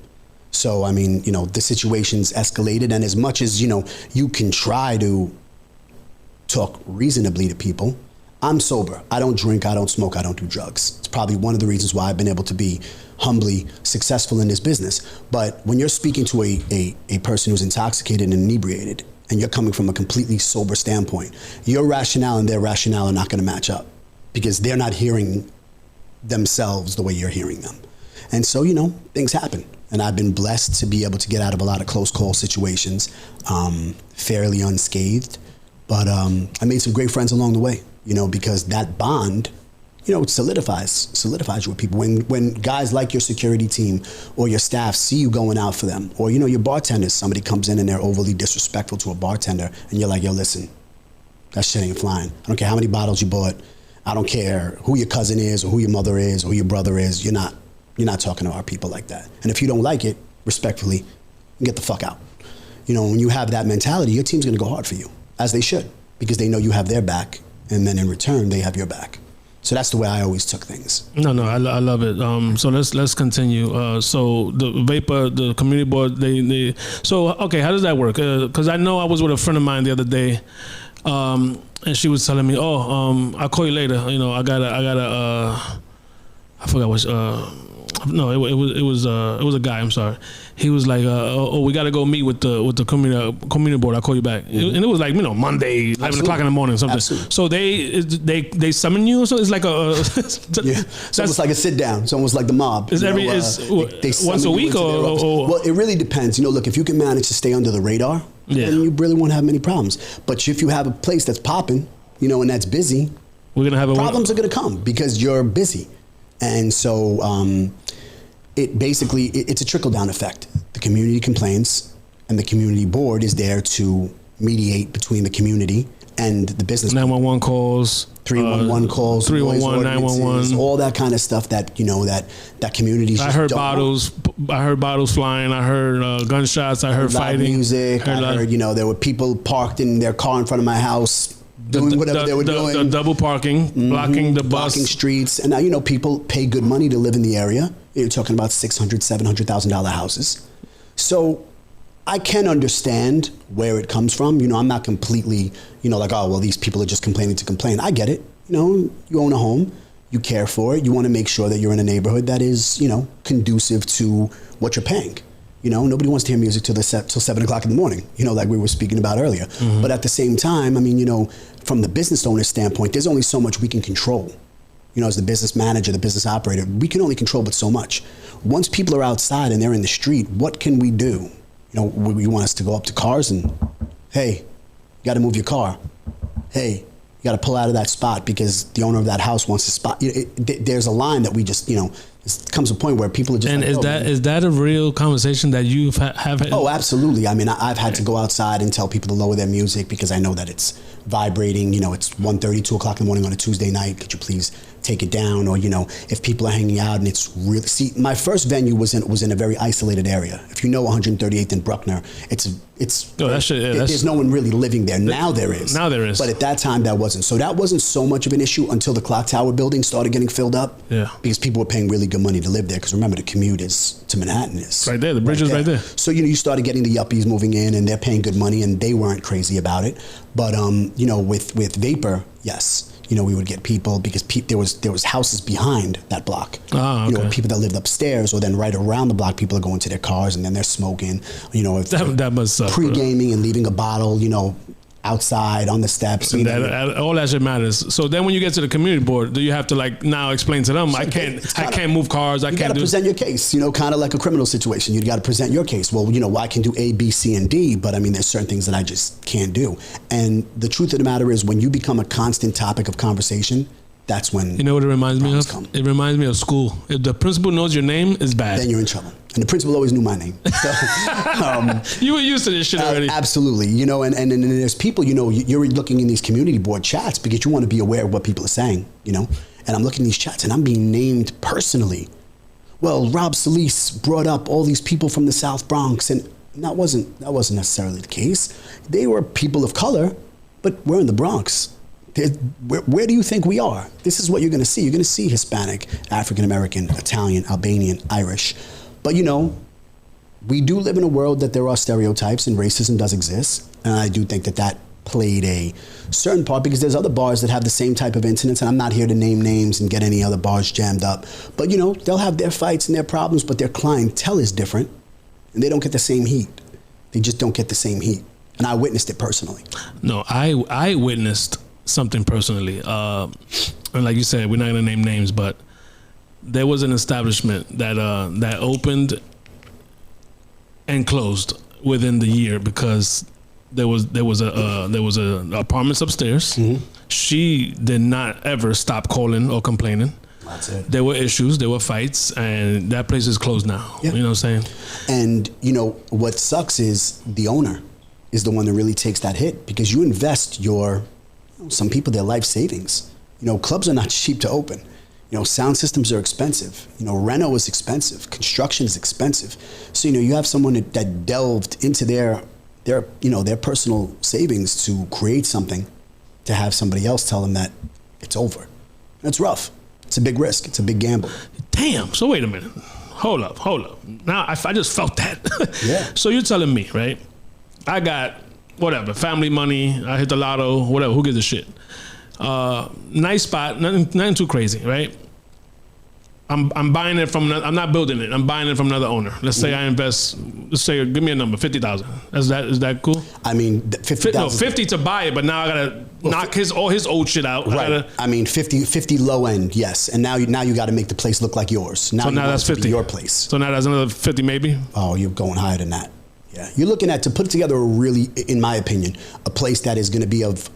So, I mean, you know, the situation's escalated, and as much as, you know, you can try to talk reasonably to people, I'm sober. I don't drink, I don't smoke, I don't do drugs. It's probably one of the reasons why I've been able to be humbly successful in this business. But when you're speaking to a person who's intoxicated and inebriated, and you're coming from a completely sober standpoint, your rationale and their rationale are not going to match up because they're not hearing themselves the way you're hearing them. And so, things happen. And I've been blessed to be able to get out of a lot of close call situations fairly unscathed. But I made some great friends along the way, because that bond, it solidifies you with people. When guys like your security team or your staff see you going out for them, or, your bartenders, somebody comes in and they're overly disrespectful to a bartender, and you're like, yo, listen, that shit ain't flying. I don't care how many bottles you bought. I don't care who your cousin is or who your mother is or who your brother is. You're not talking to our people like that. And if you don't like it, respectfully, get the fuck out. When you have that mentality, your team's going to go hard for you, as they should, because they know you have their back, and then in return, they have your back. So that's the way I always took things. No, I love it. So let's continue. So the Vapor, the community board, they. So okay, how does that work? Because I know I was with a friend of mine the other day, and she was telling me, I'll call you later. I gotta. I forgot what. No, it was a guy. I'm sorry. He was like, we got to go meet with the community board. I'll call you back. And it was like, Monday, 11 o'clock in the morning, something. Absolutely. So they summon you. So it's like it's almost like a sit down. It's almost like the mob. Is they once a week or? Well, it really depends. Look, if you can manage to stay under the radar, then you really won't have many problems. But if you have a place that's popping, and that's busy, we're gonna have problems are gonna come because you're busy. And so it's a trickle-down effect. The community complains, and the community board is there to mediate between the community and the business. 911 calls. 311 calls. 311, 911. All that kind of stuff that, that communities just I heard bottles flying. I heard gunshots. I heard fighting. Music. I heard, there were people parked in their car in front of my house doing whatever they were doing. The double parking, blocking the bus. Blocking streets. And now, people pay good money to live in the area. You're talking about $600,000, $700,000 houses. So I can understand where it comes from. I'm not completely, like, oh, well, these people are just complaining to complain. I get it. You own a home. You care for it. You want to make sure that you're in a neighborhood that is, conducive to what you're paying. Nobody wants to hear music till 7 o'clock in the morning, like we were speaking about earlier. Mm-hmm. But at the same time, from the business owner's standpoint, there's only so much we can control. As the business manager, the business operator, we can only control but so much. Once people are outside and they're in the street, what can we do? You want us to go up to cars and, hey, you got to move your car. Hey, you got to pull out of that spot because the owner of that house wants to spot. There's a line that we just, it comes to a point where people are just. And like, is that a real conversation that you've have had? Oh, absolutely. I've had to go outside and tell people to lower their music because I know that it's vibrating. It's 1:30, 2 o'clock in the morning on a Tuesday night. Could you please take it down? Or if people are hanging out and it's really. See, my first venue was in a very isolated area. If 138th and Bruckner, there's no one really living there. Now there is. But at that time that wasn't. So that wasn't so much of an issue until the Clock Tower building started getting filled up. Yeah. Because people were paying really good money to live there. Because remember, the commute to Manhattan is right there. The bridge is right there. So you started getting the yuppies moving in, and they're paying good money, and they weren't crazy about it. But with Vapor, yes. We would get people because there was houses behind that block. Okay. People that lived upstairs, or then right around the block, people are going to their cars and then they're smoking. If that must suck. Pre-gaming and leaving a bottle, outside on the steps. All that shit matters. So then when you get to the community board, do you have to now explain to them, I can't move cars, I can't do... You got to present your case, kind of like a criminal situation. You got to present your case. Well, I can do A, B, C, and D, but there's certain things that I just can't do. And the truth of the matter is when you become a constant topic of conversation, that's when... You know what it reminds me of? It reminds me of school. If the principal knows your name, it's bad. Then you're in trouble. And the principal always knew my name. So, you were used to this shit already. Absolutely. And there's people, you're looking in these community board chats because you want to be aware of what people are saying, And I'm looking at these chats and I'm being named personally. Well, Rob Salese brought up all these people from the South Bronx, and that wasn't necessarily the case. They were people of color, but we're in the Bronx. Where do you think we are? This is what you're going to see. You're going to see Hispanic, African American, Italian, Albanian, Irish. But we do live in a world that there are stereotypes and racism does exist. And I do think that played a certain part, because there's other bars that have the same type of incidents, and I'm not here to name names and get any other bars jammed up, but you know, they'll have their fights and their problems, but their clientele is different, and they don't get the same heat. They just don't get the same heat, and I witnessed it personally. No, I witnessed something personally, and like you said, we're not gonna name names, but there was an establishment that that opened and closed within the year because there was a apartments upstairs. Mm-hmm. She did not ever stop calling or complaining. That's it. There were issues, there were fights, and that place is closed now. Yep. You know what I'm saying? And you know what sucks is the owner is the one that really takes that hit, because you invest some people, their life savings. You know, clubs are not cheap to open. You know, sound systems are expensive. You know, reno is expensive. Construction is expensive. So, you know, you have someone that delved into their personal savings to create something, to have somebody else tell them that it's over. And it's rough. It's a big risk. It's a big gamble. Damn. So wait a minute. Hold up. Now I just felt that. Yeah. So you're telling me, right? I got whatever, family money. I hit the lotto, whatever. Who gives a shit? Nice spot, nothing too crazy, right? I'm buying it from. I'm not building it. I'm buying it from another owner. Let's say I invest. Let's say, give me a number, 50,000. Is that cool? I mean, 50,000. No, 50 to buy it, but now I gotta knock all his old shit out. Right. I mean, 50 low end, yes. And now you got to make the place look like yours. Now that's 50. Your place. So now that's another 50, maybe. Oh, you're going higher than that. Yeah, you're looking at, to put together a really, in my opinion, a place that is going to be of.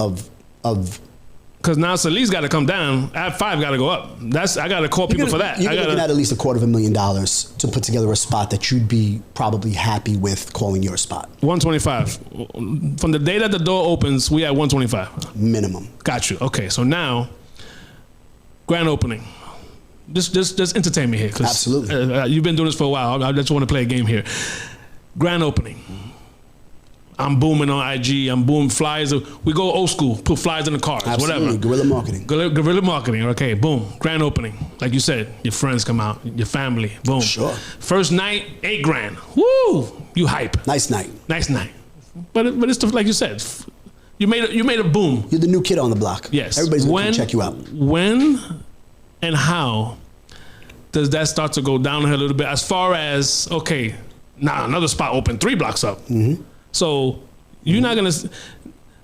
Because now Salese got to come down. Abfive got to go up. I got to call people for that. You're looking at least $250,000 to put together a spot that you'd be probably happy with calling your spot. 125. From the day that the door opens, we at 125. Minimum. Got you. Okay, so now, grand opening. Just entertain me here. Absolutely. You've been doing this for a while. I just want to play a game here. Grand opening. I'm booming on IG. I'm booming flyers. We go old school. Put flyers in the cars. Absolutely. Whatever. Guerrilla marketing. Guerrilla marketing. Okay. Boom. Grand opening. Like you said, your friends come out. Your family. Boom. Sure. First night, $8 grand. Woo! You hype. Nice night. Nice night. But it's like you said. You made a boom. You're the new kid on the block. Yes. Everybody's going to check you out. When and how does that start to go downhill a little bit? As far as, okay, now another spot open 3 blocks up. Mm-hmm. So you're not gonna.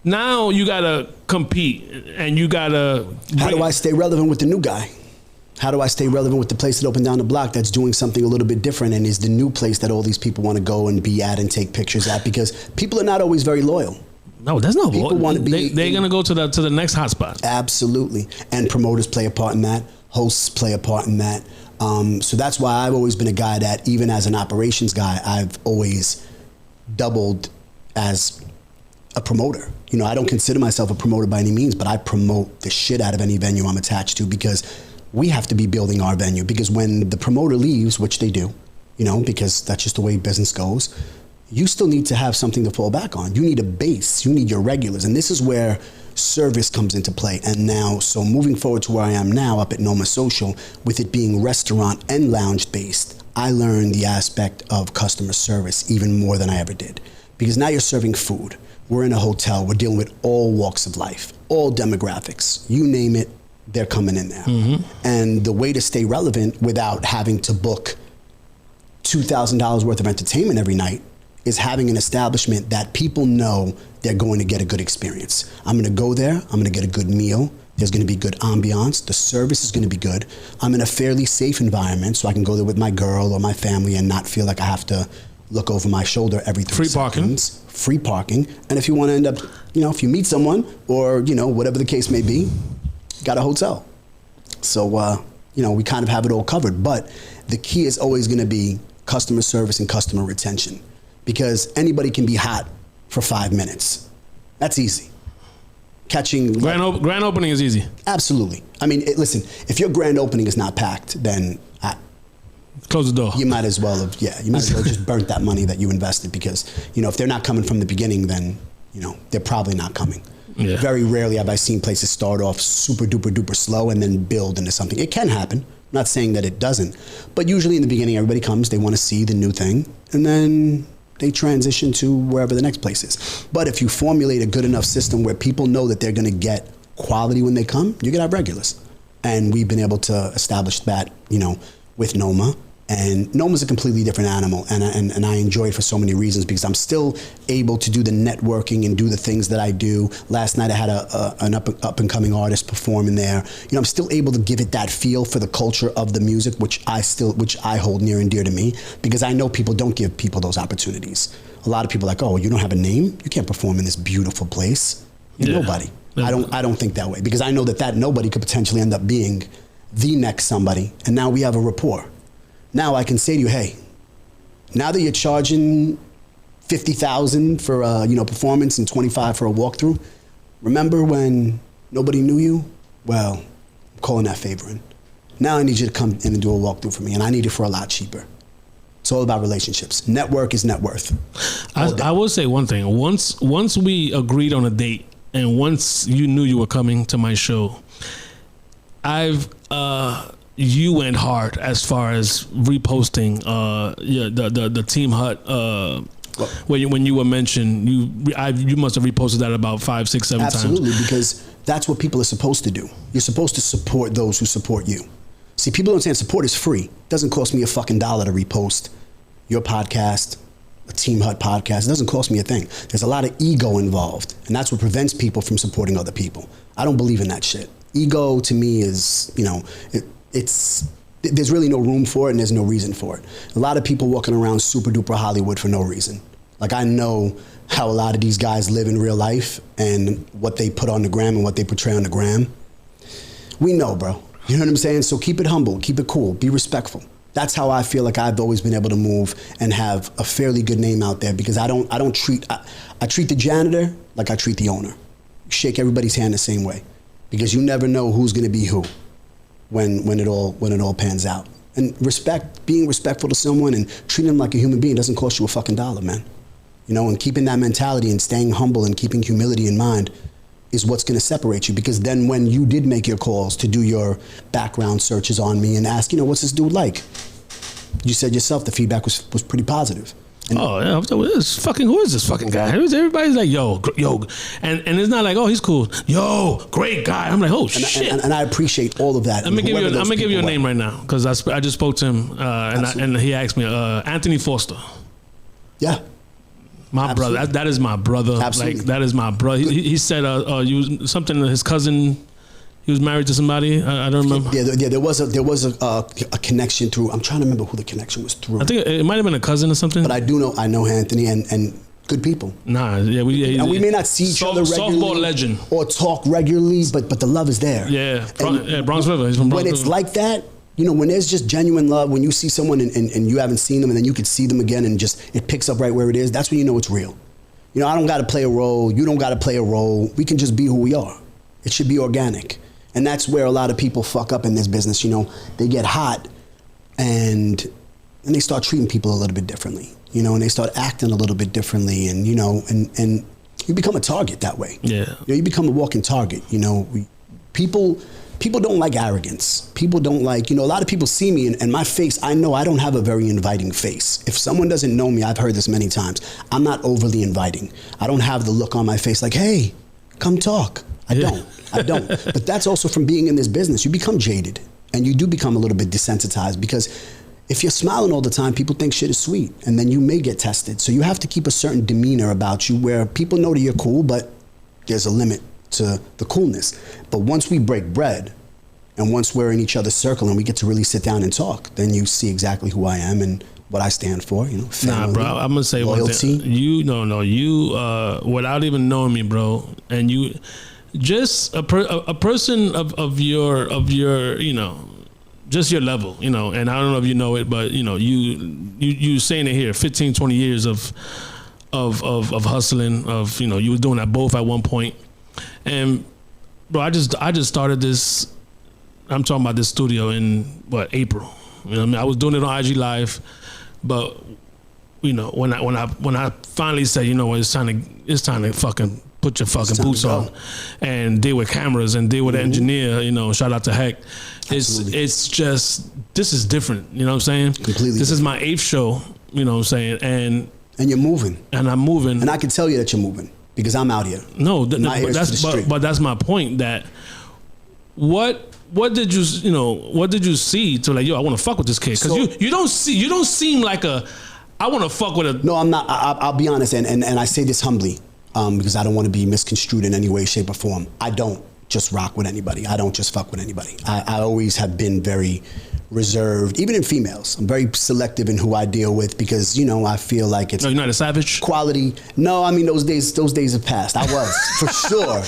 Now you gotta compete, and you gotta. How do I stay relevant with the new guy? How do I stay relevant with the place that opened down the block that's doing something a little bit different and is the new place that all these people want to go and be at and take pictures at? Because people are not always very loyal. No, there's no people want to be. They're gonna go to the next hotspot. Absolutely, and promoters play a part in that. Hosts play a part in that. So that's why I've always been a guy that, even as an operations guy, I've always doubled as a promoter. You know, I don't consider myself a promoter by any means, but I promote the shit out of any venue I'm attached to, because we have to be building our venue. Because when the promoter leaves, which they do, you know, because that's just the way business goes, you still need to have something to fall back on. You need a base. You need your regulars. And this is where service comes into play. And now, so moving forward to where I am now up at Noma Social, with it being restaurant and lounge based, I learned the aspect of customer service even more than I ever did. Because now you're serving food. We're in a hotel. We're dealing with all walks of life, all demographics. You name it, they're coming in there. Mm-hmm. And the way to stay relevant without having to book $2,000 worth of entertainment every night is having an establishment that people know they're going to get a good experience. I'm going to go there. I'm going to get a good meal. There's going to be good ambiance. The service is going to be good. I'm in a fairly safe environment, so I can go there with my girl or my family and not feel like I have to look over my shoulder every 3 seconds. Free parking. And if you want to end up, you know, if you meet someone or, you know, whatever the case may be, got a hotel. So, you know, we kind of have it all covered. But the key is always going to be customer service and customer retention, because anybody can be hot for 5 minutes. That's easy. Catching grand opening is easy. Absolutely. I mean, listen, if your grand opening is not packed, then close the door. You might as well have, just burnt that money that you invested, because, you know, if they're not coming from the beginning, then, you know, they're probably not coming. Yeah. Very rarely have I seen places start off super duper duper slow and then build into something. It can happen. I'm not saying that it doesn't, but usually in the beginning, everybody comes, they want to see the new thing, and then they transition to wherever the next place is. But if you formulate a good enough system where people know that they're going to get quality when they come, you can have regulars. And we've been able to establish that, you know, with Noma. And Noma's a completely different animal, and I enjoy it for so many reasons because I'm still able to do the networking and do the things that I do. Last night I had an up and coming artist perform in there. You know, I'm still able to give it that feel for the culture of the music, which I hold near and dear to me, because I know people don't give people those opportunities. A lot of people are like, oh, you don't have a name? You can't perform in this beautiful place. Nobody. Yeah. I don't think that way, because I know that nobody could potentially end up being the next somebody, and now we have a rapport. Now I can say to you, hey, now that you're charging $50,000 for a performance and $25,000 for a walkthrough, remember when nobody knew you? Well, I'm calling that favor in. Now I need you to come in and do a walkthrough for me, and I need it for a lot cheaper. It's all about relationships. Network is net worth. I will say one thing. Once we agreed on a date, and once you knew you were coming to my show, you went hard as far as reposting the Team Hut when you were mentioned. You must have reposted that about 5, 6, 7 times. Absolutely, because that's what people are supposed to do. You're supposed to support those who support you. See, people don't understand support is free. It doesn't cost me a fucking dollar to repost your podcast, a Team Hut podcast. It doesn't cost me a thing. There's a lot of ego involved, and that's what prevents people from supporting other people. I don't believe in that shit. Ego to me is, there's really no room for it, and there's no reason for it. A lot of people walking around super duper Hollywood for no reason. Like, I know how a lot of these guys live in real life and what they put on the gram and what they portray on the gram. We know, bro. You know what I'm saying? So keep it humble, keep it cool, be respectful. That's how I feel like I've always been able to move and have a fairly good name out there, because I treat the janitor like I treat the owner. Shake everybody's hand the same way, because you never know who's gonna be who when it all pans out. And being respectful to someone and treating them like a human being doesn't cost you a fucking dollar, man. And keeping that mentality and staying humble and keeping humility in mind is what's gonna separate you, because then when you did make your calls to do your background searches on me and ask, what's this dude like? You said yourself the feedback was pretty positive. And who is this fucking guy? Everybody's like, yo, and it's not like, oh, he's cool. Yo, great guy. I'm like, oh shit. And I appreciate all of that. I'm gonna give you a name right now, because I just spoke to him and he asked me, Anthony Foster. Yeah. My Absolutely. brother. That is my brother. Absolutely. Like, that is my brother. He said something to his cousin. He was married to somebody. I don't remember. Yeah. There was a connection through. I'm trying to remember who the connection was through. I think it might have been a cousin or something. But I know Anthony and good people. Nah, yeah, we may not see each other regularly, softball legend, or talk regularly, but the love is there. Yeah, Bronx River. He's from Bronx When it's River. like that, when there's just genuine love, when you see someone and you haven't seen them, and then you could see them again, and just it picks up right where it is. That's when you know it's real. I don't got to play a role. You don't got to play a role. We can just be who we are. It should be organic. And that's where a lot of people fuck up in this business. They get hot and they start treating people a little bit differently, and they start acting a little bit differently, and and you become a target that way. Yeah. You become a walking target. People don't like arrogance. People don't like, a lot of people see me and my face, I know I don't have a very inviting face. If someone doesn't know me, I've heard this many times, I'm not overly inviting. I don't have the look on my face like, hey, come talk. I don't. But that's also from being in this business. You become jaded, and you do become a little bit desensitized, because if you're smiling all the time, people think shit is sweet, and then you may get tested. So you have to keep a certain demeanor about you where people know that you're cool, but there's a limit to the coolness. But once we break bread, and once we're in each other's circle and we get to really sit down and talk, then you see exactly who I am and what I stand for, family, nah, bro, I'm gonna say loyalty. One thing. You without even knowing me, bro, and you just a person of your just your level, and I don't know if you know it, but you saying it here, 15, 20 years of hustling, you were doing that both at one point. And bro, I just started this. I'm talking about this studio in April. I was doing it on IG Live, but when I finally said, it's time to fucking put your fucking boots on and deal with cameras and deal with the engineer, shout out to Heck. It's just, this is different, you know what I'm saying? Completely This is my 8th show, you know what I'm saying? And And you're moving. And I'm moving. And I can tell you that you're moving because I'm out here. No, but that's my point. That what did you see to like, yo, I want to fuck with this kid? Because you don't seem like I want to fuck with a. No, I'm not. I'll be honest, and I say this humbly, because I don't want to be misconstrued in any way, shape, or form. I don't just rock with anybody. I don't just fuck with anybody. I always have been very reserved, even in females. I'm very selective in who I deal with because, I feel like it's... No, you're not a savage? Quality. No, I mean, those days have passed. I was, for sure.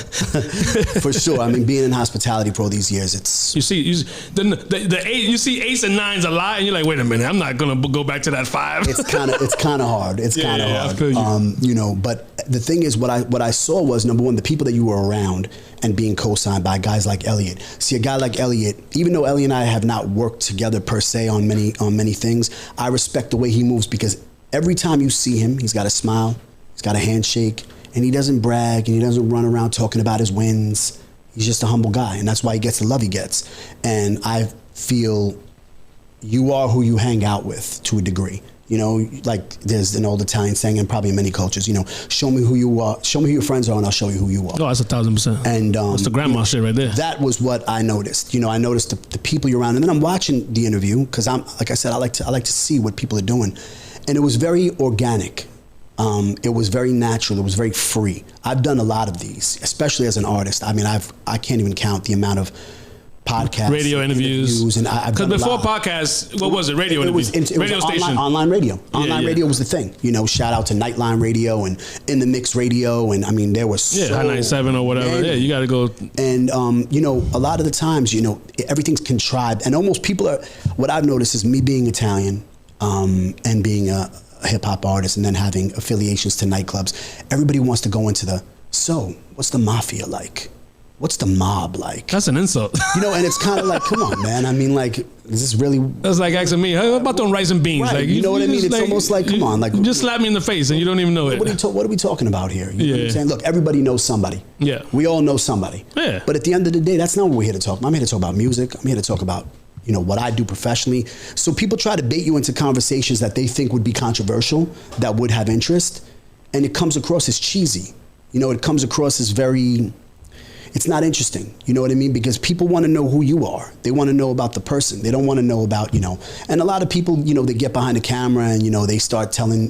For sure. I mean, being in hospitality for all these years, it's... You see you see 8s and 9s a lot, and you're like, wait a minute, I'm not going to go back to that 5. It's kind of hard. It's kind of hard. I feel you. But the thing is, what I saw was, number one, the people that you were around and being co-signed by guys like Elliot. See, a guy like Elliot, even though Elliot and I have not worked together per se on many things, I respect the way he moves because every time you see him, he's got a smile, he's got a handshake, and he doesn't brag and he doesn't run around talking about his wins. He's just a humble guy, and that's why he gets the love he gets. And I feel you are who you hang out with to a degree. Like there's an old Italian saying, and probably in many cultures, show me who you are, show me who your friends are, and I'll show you who you are. Oh, that's 1,000%. And that's the grandma shit right there. That was what I noticed. I noticed the people you're around, and then I'm watching the interview because like I said, I like to see what people are doing, and it was very organic. It was very natural. It was very free. I've done a lot of these, especially as an artist. I mean, I can't even count the amount of podcasts, radio interviews, and because before podcasts, what was it? Radio interviews, radio station, online radio. Online radio was the thing. Shout out to Nightline Radio and In the Mix Radio, and I mean there was High 97 or whatever. Many. Yeah, you got to go. And a lot of the times, everything's contrived, and almost people are. What I've noticed is me being Italian, and being a hip hop artist, and then having affiliations to nightclubs. Everybody wants to go into what's the mafia like? What's the mob like? That's an insult. And it's kind of like, come on, man. I mean, like, is this really... That's like asking me, how about them rice and beans? Right. Like, you know what I mean? It's almost like, come on. Like, just slap me in the face and you don't even know it. What are we talking about here? You know what I'm saying? Look, everybody knows somebody. Yeah. We all know somebody. Yeah. But at the end of the day, that's not what we're here to talk about. I'm here to talk about music. I'm here to talk about, what I do professionally. So people try to bait you into conversations that they think would be controversial, that would have interest. And it comes across as cheesy. It comes across as very... It's not interesting, you know what I mean? Because people want to know who you are. They want to know about the person. They don't want to know about, and a lot of people, they get behind the camera and, they start telling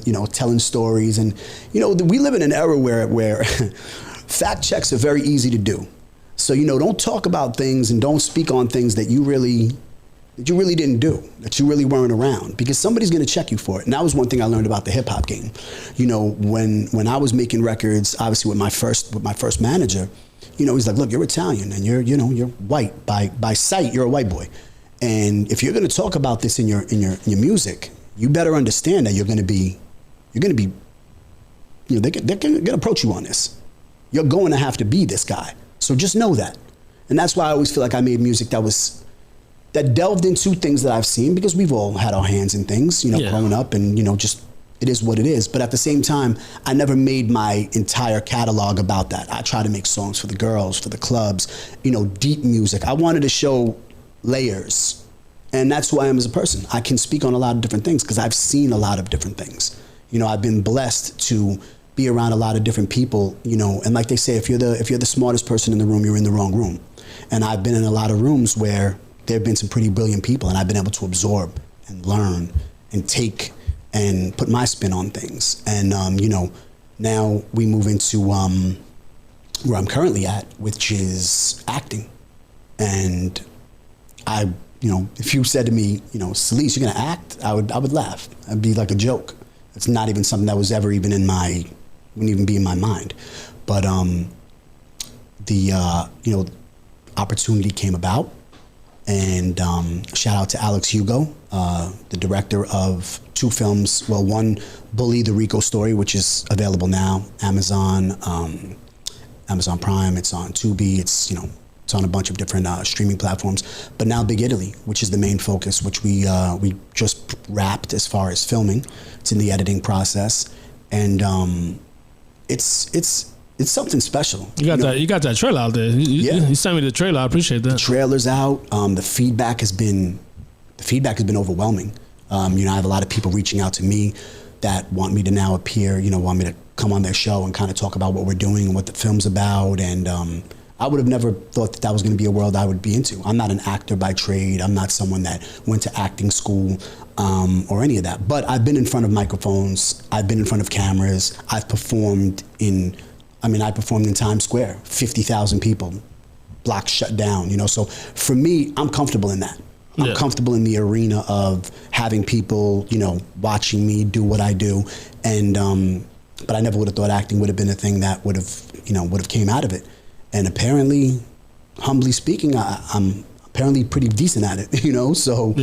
stories. And, we live in an era where fact checks are very easy to do. So, don't talk about things and don't speak on things that you really didn't do, that you really weren't around, because somebody's going to check you for it. And that was one thing I learned about the hip hop game. When I was making records, obviously with my first manager, he's like, look, you're Italian and you're white by sight. You're a white boy, and if you're going to talk about this in your music, you better understand that you're going to be, they're going to approach you on this. You're going to have to be this guy. So just know that, and that's why I always feel like I made music that delved into things that I've seen, because we've all had our hands in things, growing up, and just. It is what it is. But at the same time, I never made my entire catalog about that. I try to make songs for the girls, for the clubs, deep music. I wanted to show layers. And that's who I am as a person. I can speak on a lot of different things because I've seen a lot of different things. I've been blessed to be around a lot of different people, and like they say, if you're the smartest person in the room, you're in the wrong room. And I've been in a lot of rooms where there have been some pretty brilliant people, and I've been able to absorb and learn and take and put my spin on things. And, now we move into where I'm currently at, which is acting. And if you said to me, Salese, you're gonna act, I would laugh. I'd be like a joke. It's not even something that was ever even wouldn't even be in my mind. But the opportunity came about. And shout out to Alex Hugo, the director of 2 films. Well, one, Bully, the Rico Story, which is available now, Amazon Prime. It's on Tubi. It's it's on a bunch of different streaming platforms. But now Big Italy, which is the main focus, which we just wrapped as far as filming. It's in the editing process, and it's something special. You got that trailer out there. You sent me the trailer. I appreciate that. The trailer's out. The feedback has been overwhelming. I have a lot of people reaching out to me. that want me to now appear, want me to come on their show and kind of talk about what we're doing and what the film's about. And I would have never thought that was going to be a world I would be into. I'm not an actor by trade. I'm not someone that went to acting school or any of that. But I've been in front of microphones. I've been in front of cameras. I've performed I performed in Times Square, 50,000 people, blocks shut down, So for me, I'm comfortable in that. I'm comfortable in the arena of having people, watching me do what I do. And, but I never would have thought acting would have been a thing that would have came out of it. And apparently, humbly speaking, I'm apparently pretty decent at it, So,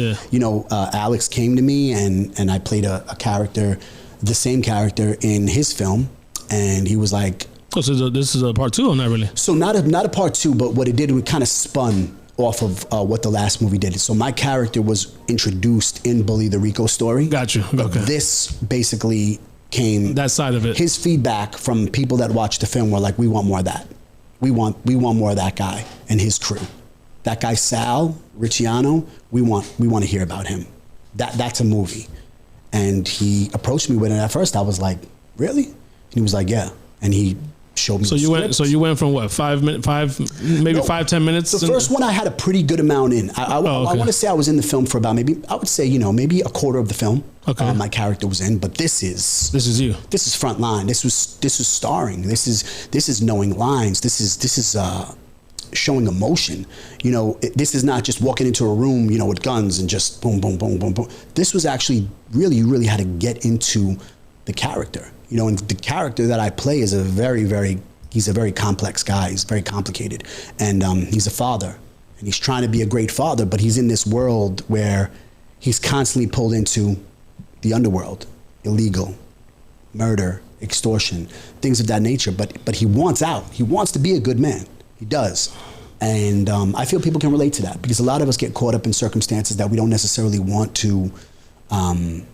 Alex came to me and I played a character, the same character in his film. And he was like, oh, so this is a part 2 or not really? So not a part 2, but what it did, it kind of spun off of what the last movie did. So my character was introduced in Bully the Rico story. Got you. Okay. This basically came, that side of it. His feedback from people that watched the film were like, we want more of that. We want more of that guy and his crew. That guy Sal Ricciano, we want to hear about him. That's a movie. And he approached me with it. At first I was like, really? And he was like, yeah. And he showed me. So you went from what, 5 minutes, 5-10 minutes? The first one I had a pretty good amount in. I want to say I was in the film for about maybe a quarter of the film. Okay. My character was in, but this is you. This is front line. This is starring. This is knowing lines. This is showing emotion. This is not just walking into a room, with guns and just boom, boom, boom, boom, boom. This was actually you really had to get into the character. And the character that I play is he's a very complex guy. He's very complicated. And he's a father. And he's trying to be a great father, but he's in this world where he's constantly pulled into the underworld, illegal, murder, extortion, things of that nature. But he wants out. He wants to be a good man. He does. And I feel people can relate to that because a lot of us get caught up in circumstances that we don't necessarily want to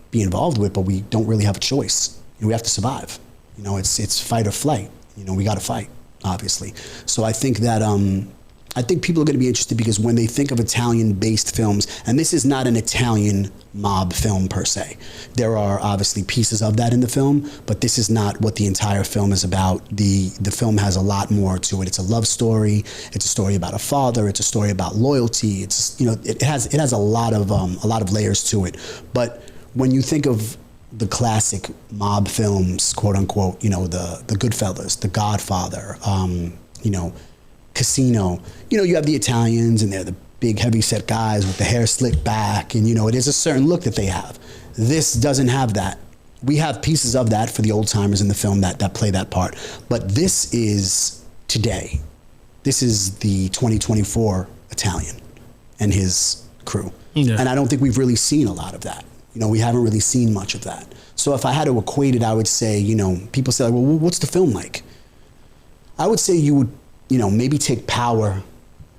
be involved with, but we don't really have a choice. We have to survive. It's fight or flight. We got to fight, obviously. So I think that I think people are going to be interested because when they think of Italian-based films, and this is not an Italian mob film per se. There are obviously pieces of that in the film, but this is not what the entire film is about. The film has a lot more to it. It's a love story. It's a story about a father. It's a story about loyalty. It's it has a lot of layers to it. But when you think of the classic mob films, quote unquote, the Goodfellas, the Godfather, Casino, you have the Italians and they're the big heavy set guys with the hair slicked back and it is a certain look that they have. This doesn't have that. We have pieces of that for the old timers in the film that play that part. But this is today. This is the 2024 Italian and his crew. Yeah. And I don't think we've really seen a lot of that. We haven't really seen much of that. So if I had to equate it, I would say, people say, well, what's the film like? I would say you would, maybe take Power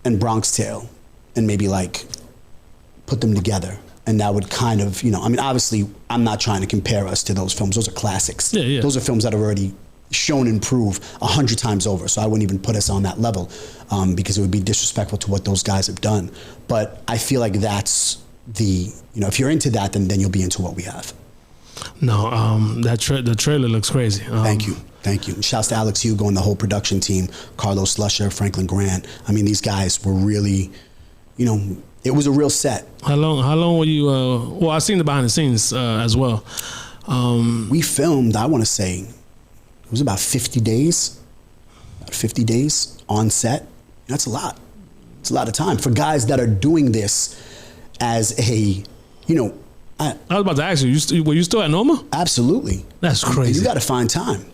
and Bronx Tale and maybe put them together. And that would kind of, obviously I'm not trying to compare us to those films. Those are classics. Yeah. Those are films that are already shown and proved 100 times over. So I wouldn't even put us on that level because it would be disrespectful to what those guys have done. But I feel like that's if you're into that, then you'll be into what we have. No, the trailer looks crazy. Thank you. Shouts to Alex Hugo and the whole production team, Carlos Slusher, Franklin Grant. These guys were really, it was a real set. How long were you, well, I've seen the behind the scenes as well. We filmed, I want to say, it was about 50 days on set. That's a lot. It's a lot of time for guys that are doing this as a, I was about to ask you, were you still at Noma? Absolutely. That's crazy. You got to find time,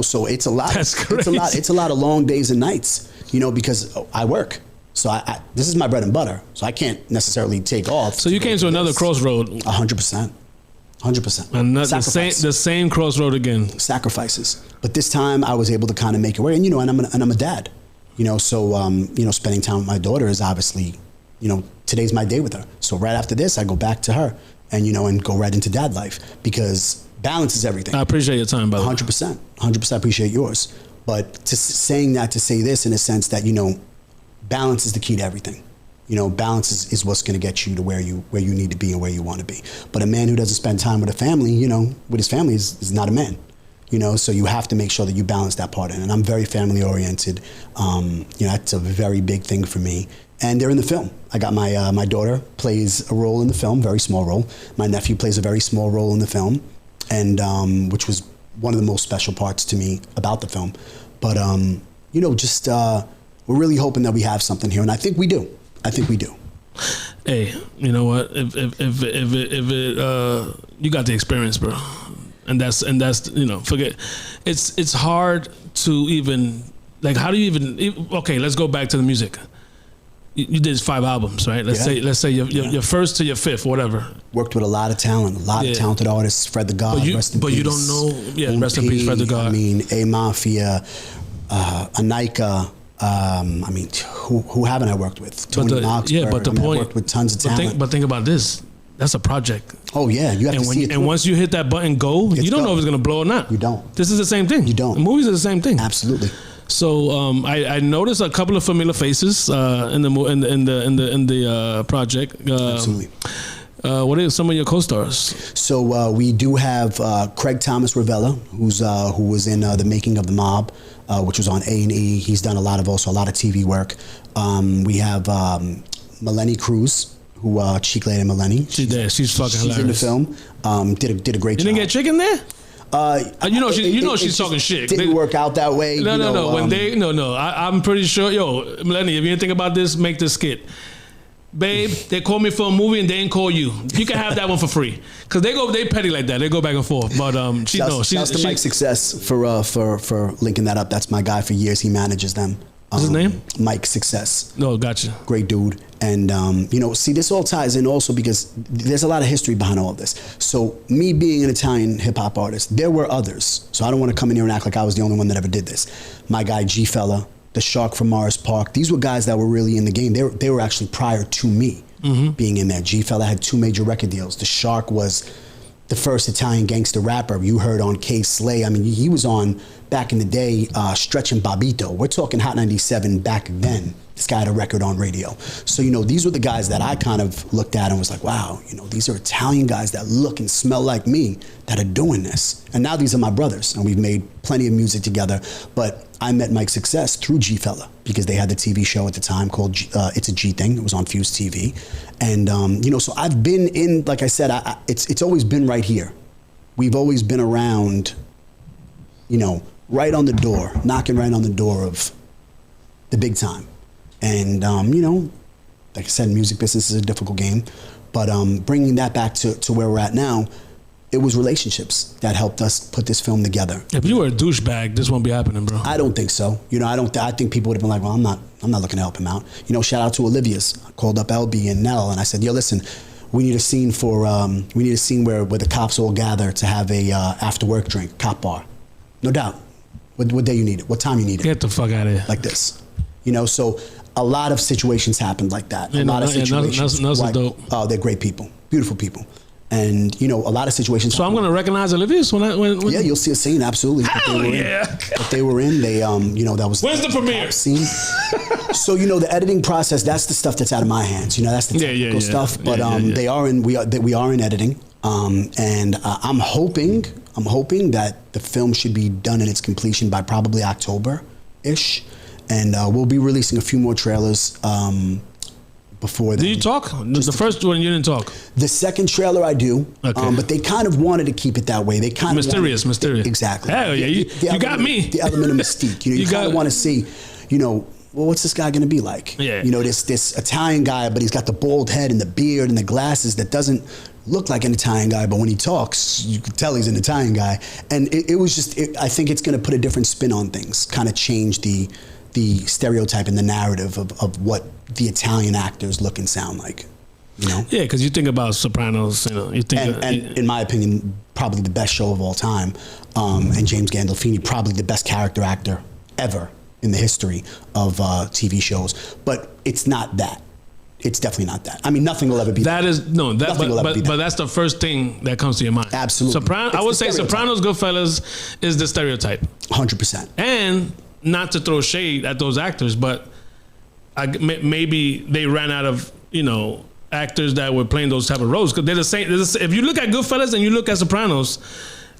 so it's a lot. That's crazy. It's a lot of long days and nights, because I work. So this is my bread and butter. So I can't necessarily take off. So you came to another crossroad. 100%. 100%. And the same crossroad again. Sacrifices. But this time I was able to kind of make it work. And, and I'm a dad, so, spending time with my daughter is obviously, today's my day with her. So right after this, I go back to her and, and go right into dad life because balance is everything. I appreciate your time, brother. 100%. 100% appreciate yours. But to say this in a sense that, balance is the key to everything. Balance is what's going to get you to where you need to be and where you want to be. But a man who doesn't spend time with a family, with his family is not a man. So you have to make sure that you balance that part in. And I'm very family oriented. That's a very big thing for me. And they're in the film. I got my daughter plays a role in the film, very small role. My nephew plays a very small role in the film, and which was one of the most special parts to me about the film. But we're really hoping that we have something here, and I think we do. Hey, you know what? If you got the experience, bro, and that's forget. It's hard to even how do you even? Okay, let's go back to the music. You did 5 albums, right? Let's say your first to your 5th, whatever. Worked with a lot of talent, a lot of talented artists. Fred the God, rest in peace. But you don't know, rest in peace, Fred the God. I mean, A Mafia, Anika. Who haven't I worked with? Tony Knoxburg. But the point, I worked with tons of talent. But think about this. That's a project. Oh yeah, you have to see it. And once you hit that button, you don't know if it's gonna blow or not. You don't. This is the same thing. You don't. The movies are the same thing. Absolutely. So I noticed a couple of familiar faces in the project. Absolutely. What are some of your co-stars? So we do have Craig Thomas Ravella, who was in The Making of the Mob, which was on A&E. He's done a lot of TV work. We have Melanie Cruz, who Cheek Lady Melanie. She's fucking hilarious. She's in the film. Did a great job. You didn't get chicken there? She's talking shit. Didn't work out that way. No. I'm pretty sure. Melanie, if you didn't think about this, make this skit. Babe, they called me for a movie and they didn't call you. You can have that one for free. Cause they petty like that. They go back and forth. But Shouts to Mike Success for linking that up. That's my guy for years. He manages them. What's his name? Mike Success. No, gotcha. Great dude. And this all ties in also because there's a lot of history behind all of this. So me being an Italian hip hop artist, there were others. So I don't want to come in here and act like I was the only one that ever did this. My guy G Fella, the Shark from Morris Park. These were guys that were really in the game. They were actually prior to me being in there. G Fella had 2 major record deals. The Shark was the first Italian gangster rapper you heard on K Slay. I mean, he was on back in the day, Stretch and Bobito. We're talking Hot 97 back then. This guy had a record on radio. So, these were the guys that I kind of looked at and was like, wow, these are Italian guys that look and smell like me that are doing this. And now these are my brothers, and we've made plenty of music together. But I met Mike Success through G Fella because they had the TV show at the time called It's a G Thing. It was on Fuse TV. And, so I've been in, like I said, it's always been right here. We've always been around, right on the door, knocking right on the door of the big time. And, like I said, music business is a difficult game. But bringing that back to where we're at now, it was relationships that helped us put this film together. If you were a douchebag, this won't be happening, bro. I don't think so. I think people would have been like, well, I'm not looking to help him out. Shout out to Olivia's. I called up LB and Nell and I said, yo, listen, we need a scene where the cops all gather to have a after work drink, cop bar. No doubt. What day you need it? What time you need it? Get the fuck out of here. Like this. So a lot of situations happened like that. A lot of situations. Dope. Oh, they're great people. Beautiful people. And, a lot of situations. So I'm going to recognize Olivia's when yeah, you'll see a scene, absolutely. That they were in. They, that was... When's the premiere? Scene. So, the editing process, that's the stuff that's out of my hands. That's the technical stuff. But we are in editing. And I'm hoping that the film should be done in its completion by probably October-ish. And we'll be releasing a few more trailers before that. Did you talk? The first one you didn't talk. The second trailer I do, okay. But they kind of wanted to keep it that way. They kind of mysterious. Exactly. Hell yeah, you got me. The element of mystique. You kind of want to see, well, what's this guy going to be like? Yeah. This Italian guy, but he's got the bald head and the beard and the glasses that doesn't look like an Italian guy, but when he talks, you can tell he's an Italian guy. And it was just, I think it's going to put a different spin on things, kind of change the stereotype and the narrative of what the Italian actors look and sound like, Yeah, because you think about Sopranos, you think... And in my opinion, probably the best show of all time. And James Gandolfini, probably the best character actor ever in the history of TV shows. But it's not that. It's definitely not that. I mean, nothing will ever be that. But that's the first thing that comes to your mind. Absolutely. I would say Sopranos, Goodfellas is the stereotype. 100%. And not to throw shade at those actors, but maybe they ran out of actors that were playing those type of roles, because they're the same. If you look at Goodfellas and you look at Sopranos,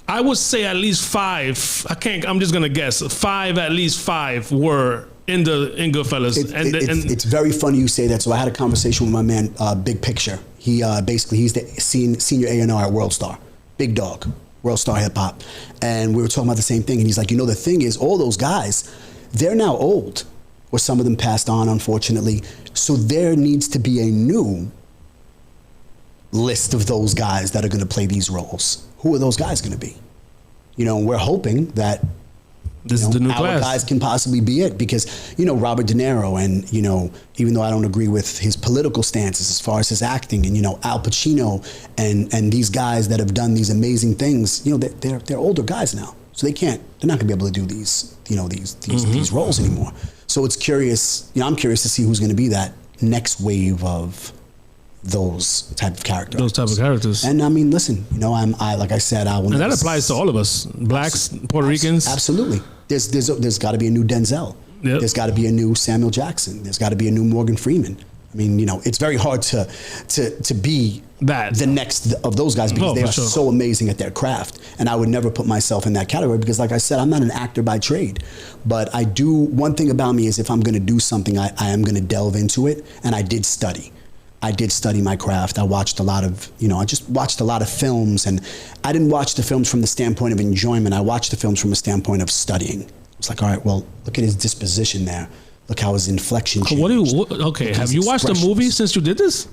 I would say at least 5. I'm just gonna guess 5. At least 5 were in Goodfellas. It's very funny you say that. So I had a conversation with my man, Big Picture. He basically he's the senior A&R at World Star, big dog, World Star Hip Hop, and we were talking about the same thing. And he's like, the thing is, all those guys, they're now old, or some of them passed on, unfortunately. So there needs to be a new list of those guys that are going to play these roles. Who are those guys going to be? We're hoping that this is the new our class. guys can possibly be it, because Robert De Niro, and even though I don't agree with his political stances as far as his acting, and Al Pacino, and these guys that have done these amazing things, they're older guys now, so they're not going to be able to do these these roles anymore. So it's curious. I'm curious to see who's going to be that next wave of those type of characters. Those type of characters. And I mean, listen, I like I said, I will. And that applies to all of us, blacks, Puerto Ricans. Absolutely. There's got to be a new Denzel. Yep. There's got to be a new Samuel Jackson. There's got to be a new Morgan Freeman. I mean, it's very hard to be the next of those guys, because they are so amazing at their craft. And I would never put myself in that category, because, like I said, I'm not an actor by trade. But I do. One thing about me is, if I'm going to do something, I am going to delve into it. And I did study my craft. I watched a lot of, I just watched a lot of films, and I didn't watch the films from the standpoint of enjoyment. I watched the films from a standpoint of studying. It's like, all right, well, look at his disposition there. Look how his inflection changed. Have you watched a movie since you did this?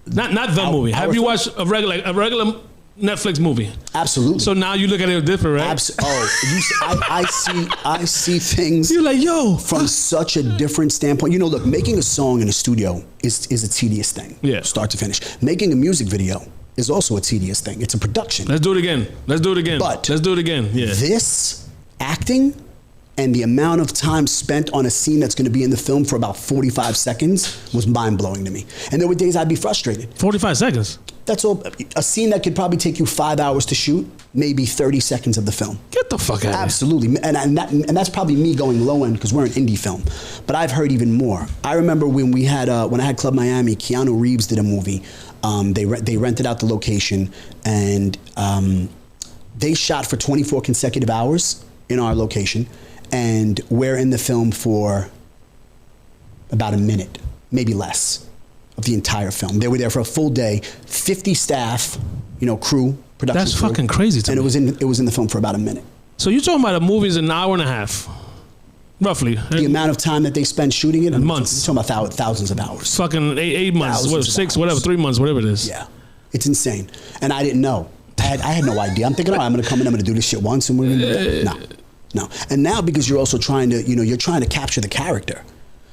Not the movie. Have you watched a regular Netflix movie? Absolutely. So now you look at it different, right? I see things. You're like, yo, from such a different standpoint. Look, making a song in a studio is a tedious thing. Yeah. Start to finish. Making a music video is also a tedious thing. It's a production. Let's do it again. But let's do it again. Yeah. This acting and the amount of time spent on a scene that's going to be in the film for about 45 seconds was mind-blowing to me. And there were days I'd be frustrated. 45 seconds? That's all. A scene that could probably take you 5 hours to shoot, maybe 30 seconds of the film. Get the fuck out of here. Absolutely. And that's probably me going low end, because we're an indie film. But I've heard even more. I remember when I had Club Miami, Keanu Reeves did a movie. They rented out the location, and they shot for 24 consecutive hours in our location. And we're in the film for about a minute, maybe less, of the entire film. They were there for a full day, 50 staff, crew, production. That's fucking crazy to me. And it was in the film for about a minute. So you're talking about a movie's an hour and a half, roughly. The amount of time that they spend shooting it, months. You're talking about thousands of hours. Fucking 8 months, 6, whatever, 3 months, whatever it is. Yeah, it's insane. And I didn't know. I had no idea. I'm thinking, all right, I'm going to come in, I'm going to do this shit once, and we're going to do that. No. And now, because you're also trying to, you're trying to capture the character.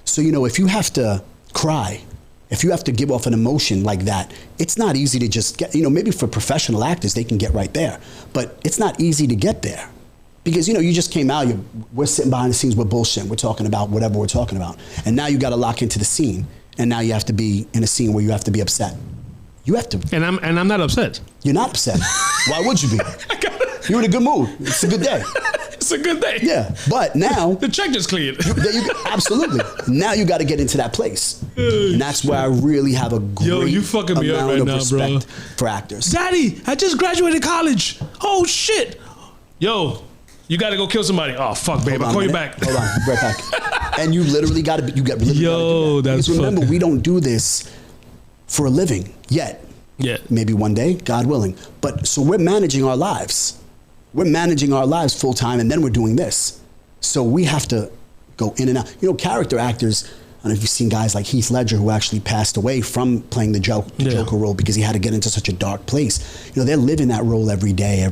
So, if you have to cry, if you have to give off an emotion like that, it's not easy to just get, maybe for professional actors, they can get right there. But it's not easy to get there. Because, you just came out, we're sitting behind the scenes, we're bullshitting, we're talking about whatever we're talking about. And now you got to lock into the scene. And now you have to be in a scene where you have to be upset. You have to. And I'm not upset. You're not upset. Why would you be? You're in a good mood. It's a good day. It's a good day. Yeah, but now the check just cleared. Absolutely. Now you got to get into that place, and that's where I really have a great you fucking me up right of now, respect bro. for actors. Daddy, I just graduated college. Oh shit. Yo, you got to go kill somebody. Oh fuck, babe. I'll call you back. Hold on, right back. And you literally got to. You got literally. Yo, that. That's. Because remember, we don't do this for a living yet. Yeah. Maybe one day, God willing. But so we're managing our lives. We're managing our lives full time, and then we're doing this. So we have to go in and out. Character actors, I don't know if you've seen guys like Heath Ledger, who actually passed away from playing the Joker role, because he had to get into such a dark place. They're living that role every day,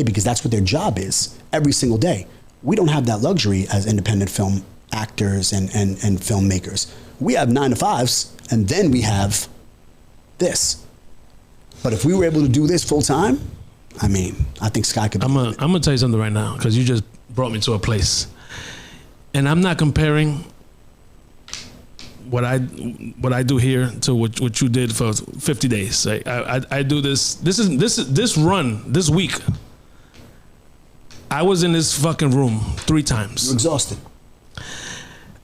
because that's what their job is, every single day. We don't have that luxury as independent film actors and filmmakers. We have 9 to 5s, and then we have this. But if we were able to do this full time, I think Sky could be. I'm gonna tell you something right now, because you just brought me to a place, and I'm not comparing what I do here to what you did for 50 days. I do this run this week. I was in this fucking room 3 times. You're exhausted.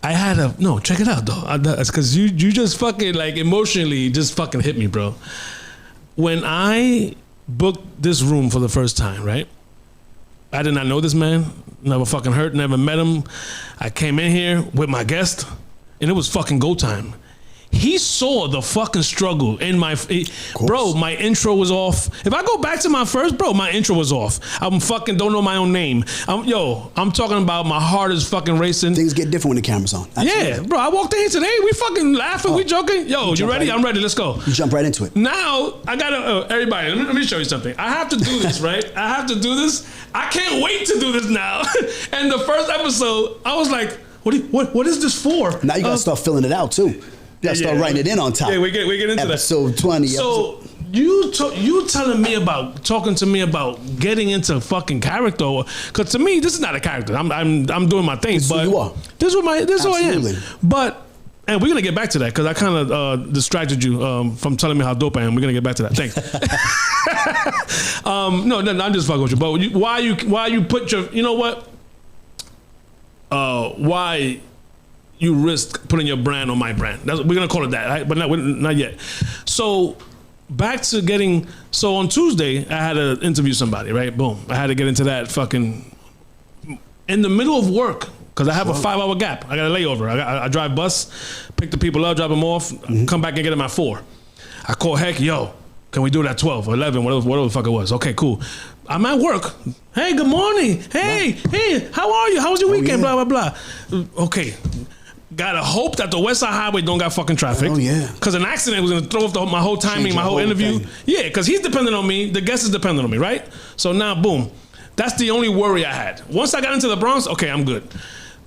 I had a no. Check it out though. That's because you just fucking like emotionally just fucking hit me, bro. When I booked this room for the first time, right? I did not know this man. Never fucking heard. Never met him. I came in here with my guest, and it was fucking go time. He saw the fucking struggle in my, bro, my intro was off. If I go back to my first, bro, my intro was off. I'm fucking don't know my own name. I'm talking about my heart is fucking racing. Things get different when the camera's on. Absolutely. Yeah, bro, I walked in here today. We fucking laughing, we joking. Yo, you ready? I'm ready, let's go. You jump right into it. Now, I gotta, everybody, let me show you something. I have to do this, right? I have to do this. I can't wait to do this now. And the first episode, I was like, what is this for? Now you gotta start filling it out too. You gotta start writing it in on top. Yeah, we get into episode 20. So you talking to me about getting into fucking character, because to me this is not a character. I'm doing my thing. This but who you are. This is who I am. Absolutely. But and we're gonna get back to that because I kind of distracted you from telling me how dope I am. We're gonna get back to that. Thanks. No, I'm just fucking with you. But why you put your, you know what? Why you risk putting your brand on my brand? We're gonna call it that, right? But not yet. So back to getting. So on Tuesday, I had to interview somebody, right? Boom. I had to get into that fucking in the middle of work because I have a 5-hour gap. I got a layover. I drive bus, pick the people up, drop them off, come back and get them at 4. I call Heck, yo, can we do it at 12 or 11, whatever the fuck it was? Okay, cool. I'm at work. Hey, good morning. Hey, how are you? How was your weekend? Yeah. Blah, blah, blah. Okay. Gotta hope that the West Side Highway don't got fucking traffic. Oh, yeah. Because an accident was gonna throw off my whole timing, my whole interview. Thing. Yeah, because he's dependent on me. The guest is dependent on me, right? So now, boom. That's the only worry I had. Once I got into the Bronx, okay, I'm good.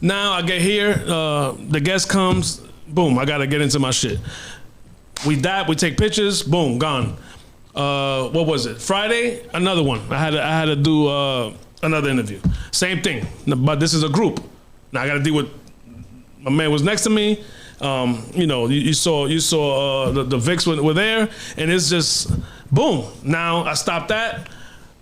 Now I get here, the guest comes, boom, I gotta get into my shit. We take pictures, boom, gone. What was it? Friday, another one. I had to do another interview. Same thing, but this is a group. Now I gotta deal with. My man was next to me. You saw the Vicks were there, and it's just boom. Now I stopped that.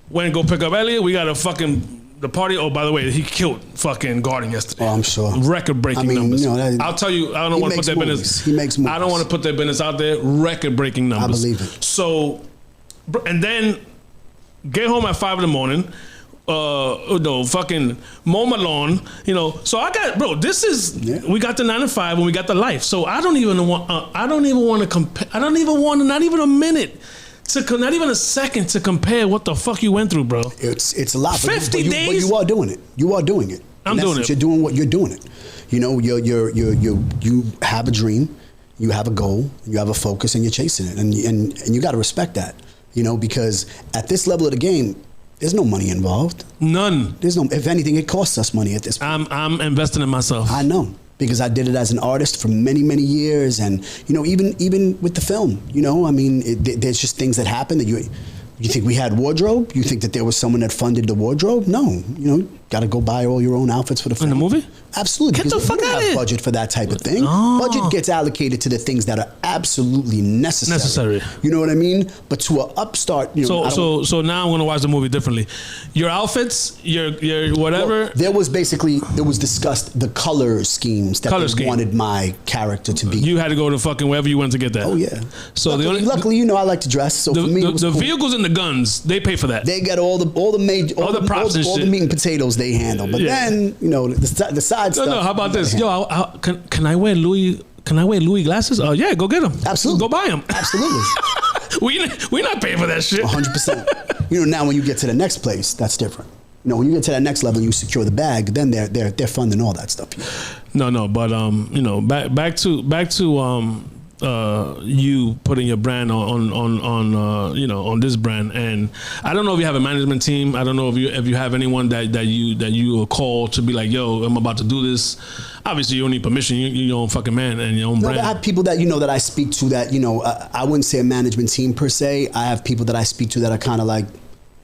Went and go pick up Elliot. We got the party. Oh, by the way, he killed fucking Garden yesterday. Oh, I'm sure. Record-breaking numbers. I'll tell you, I don't want to put their business. He makes movies. I don't want to put their business out there. Record-breaking numbers. I believe it. So, and then get home at 5 in the fucking mow my lawn, So I got, bro. This is we got the 9 to 5 and we got the life. So I don't even want. I don't even want to compare. I don't even want. Not even a minute. Not even a second to compare what the fuck you went through, bro. It's a lot. 50 days. But you are doing it. You are doing it. I'm doing it. You're doing what you're doing it. You have a dream, you have a goal, you have a focus, and you're chasing it, and you got to respect that. Because at this level of the game, there's no money involved. None. There's no. If anything, it costs us money at this point. I'm investing in myself. I know. Because I did it as an artist for many, many years, and even with the film, there's just things that happen that you think we had wardrobe. You think that there was someone that funded the wardrobe? No, got to go buy all your own outfits for the film. In the movie? Absolutely. Get the fuck out of here. Budget for that type of thing. Oh. Budget gets allocated to the things that are absolutely necessary. You know what I mean? But to an upstart, So now I'm gonna watch the movie differently. Your outfits, your whatever. Well, there was discussed the color schemes that they wanted my character to be. You had to go to fucking wherever you went to get that. Oh yeah. So luckily, I like to dress. So for me, it was the cool. vehicles and the guns, they pay for that. They get all the props and all the meat and potatoes they handle. But then the side stuff. No. How about this? Yo, can I wear Louis? Can I wear Louis glasses? Yeah, go get them. Absolutely, go buy them. Absolutely. we not paying for that shit. 100%. Now when you get to the next place, that's different. When you get to that next level, you secure the bag. Then they're funding all that stuff. No. But back to you putting your brand on this brand, and I don't know if you have a management team. I don't know if you have anyone that you will call to be like, yo, I'm about to do this. Obviously, you don't need permission. You're your own fucking man and your own brand. I have people that that I speak to that I wouldn't say a management team per se. I have people that I speak to that are kind of like,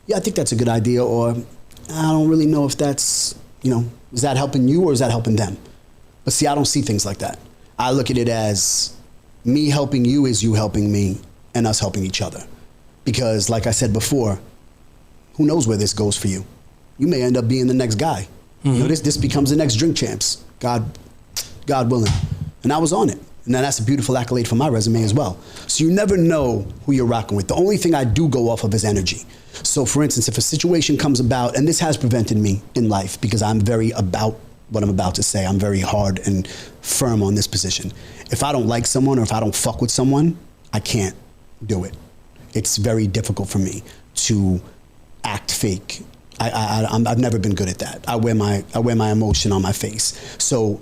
yeah, I think that's a good idea, or I don't really know if that's is that helping you or is that helping them? But see, I don't see things like that. I look at it as me helping you is you helping me and us helping each other. Because like I said before, who knows where this goes for you? You may end up being the next guy. Mm-hmm. This becomes the next Drink Champs. God God willing. And I was on it. And that's a beautiful accolade for my resume as well. So you never know who you're rocking with. The only thing I do go off of is energy. So for instance, if a situation comes about, and this has prevented me in life because I'm very about what I'm about to say. I'm very hard and firm on this position. If I don't like someone or if I don't fuck with someone, I can't do it. It's very difficult for me to act fake. I've never been good at that. I wear my emotion on my face. So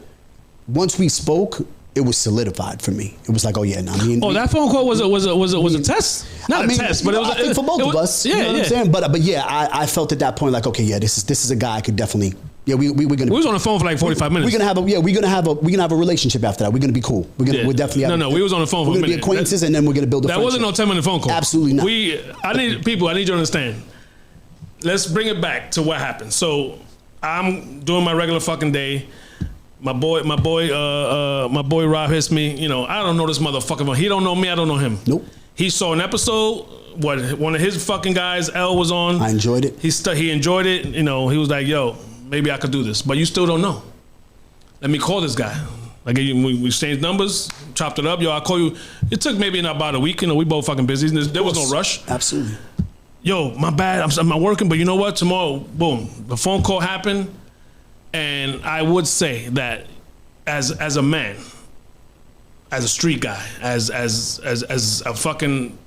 once we spoke, it was solidified for me. It was like, oh yeah, no, I mean. Oh, that phone call was a test? Not a test, but it was. I think for both of us. Yeah, you know what I'm saying? But yeah, I felt at that point like, okay, yeah, this is a guy I could definitely. Yeah, we was on the phone for like 45 minutes. We're gonna have a relationship after that. We're gonna be cool. We're definitely have we was on the phone for a minute. We're gonna be acquaintances and then we're gonna build a friendship. That wasn't no 10-minute phone call. Absolutely not. I need you to understand. Let's bring it back to what happened. So I'm doing my regular fucking day. My boy Rob hits me. You know, I don't know this motherfucker. He don't know me. I don't know him. Nope. He saw an episode. One of his fucking guys, L, was on. I enjoyed it. He enjoyed it. You know, he was like, "Yo, maybe I could do this," but you still don't know. Let me call this guy. Like we exchanged numbers, chopped it up. Yo, I'll call you. It took maybe about a week. You know, we both fucking busy. There was no rush. Absolutely. Yo, my bad. I'm not working, but you know what? Tomorrow, boom, the phone call happened. And I would say that as a man, as a street guy, as a fucking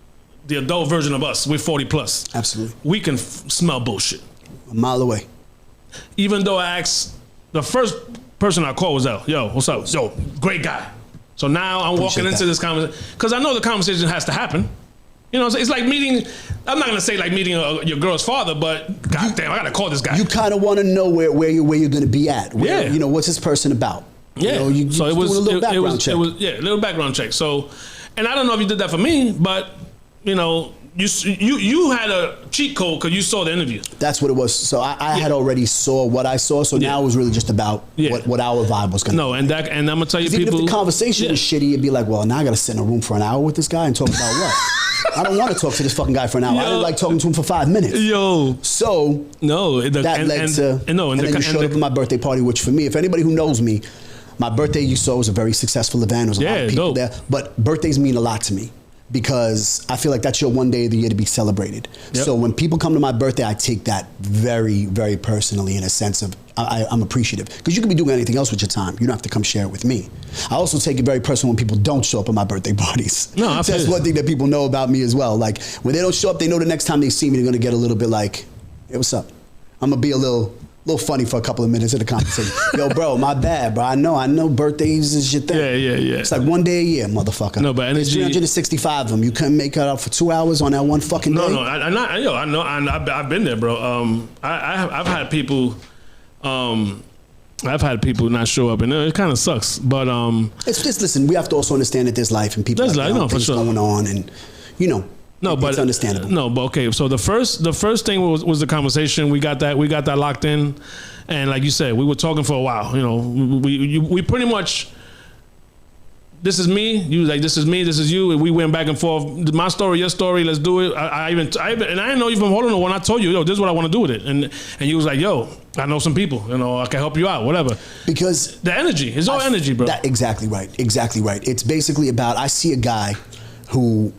the adult version of us, we're 40 plus. Absolutely. We can smell bullshit. A mile away. Even though I asked, the first person I called was L. Yo, what's up? Yo, great guy. So now I'm walking into this conversation because I know the conversation has to happen. You know, it's like meeting. I'm not gonna say like meeting your girl's father, but goddamn, I gotta call this guy. You kind of want to know where you're gonna be at. You know, what's this person about? Yeah. You know, so it was a little background check. a little background check. So, and I don't know if you did that for me, but you know, you had a cheat code because you saw the interview. That's what it was. So I had already saw what I saw. So now it was really just about what our vibe was gonna. No, and I'm gonna tell you, people. Even if the conversation was shitty, it'd be like, well, now I gotta sit in a room for an hour with this guy and talk about what. I don't want to talk to this fucking guy for an hour. I didn't like talking to him for 5 minutes. Yo. So that led to, and then you showed up at my birthday party, which for me, if anybody who knows me, my birthday you saw was a very successful event. There was a lot of people there. But birthdays mean a lot to me because I feel like that's your one day of the year to be celebrated. Yep. So when people come to my birthday, I take that very, very personally in a sense of I'm appreciative. Because you can be doing anything else with your time. You don't have to come share it with me. I also take it very personal when people don't show up at my birthday parties. No, that's one thing that people know about me as well. Like when they don't show up, they know the next time they see me, they're gonna get a little bit like, hey, what's up? I'm gonna be a little funny for a couple of minutes of the conversation. Yo, bro, my bad, bro. I know birthdays is your thing. Yeah. It's like one day a year, motherfucker. No, but energy. 365 of them. You couldn't make it up for 2 hours on that one fucking day. No, I know. I've been there, bro. I've had people. I've had people not show up, and it kind of sucks. But it's just listen. We have to also understand that there's life and people have things going on, and you know. No, but it's understandable. No, but okay. So the first thing was the conversation. We got that locked in, and like you said, we were talking for a while. You know, we pretty much. This is me. You was like, this is me. This is you. And we went back and forth. My story, your story. Let's do it. I even and I didn't know you from holding on when I told you, yo, this is what I want to do with it. And you was like, yo, I know some people. You know, I can help you out. Whatever. Because the energy, it's all energy, bro. Exactly right. Exactly right. It's basically about. I see a guy who.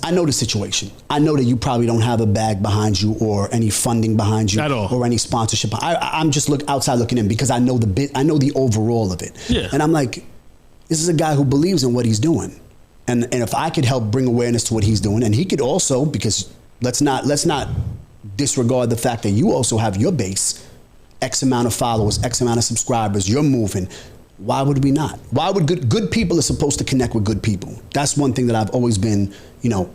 I know the situation. I know that you probably don't have a bag behind you or any funding behind you at all, or any sponsorship. I'm just outside looking in because I know the overall of it. Yeah. And I'm like, this is a guy who believes in what he's doing, and if I could help bring awareness to what he's doing, and he could also, because let's not disregard the fact that you also have your base, X amount of followers, X amount of subscribers. You're moving. Why would we not? Why would good people are supposed to connect with good people? That's one thing that I've always been,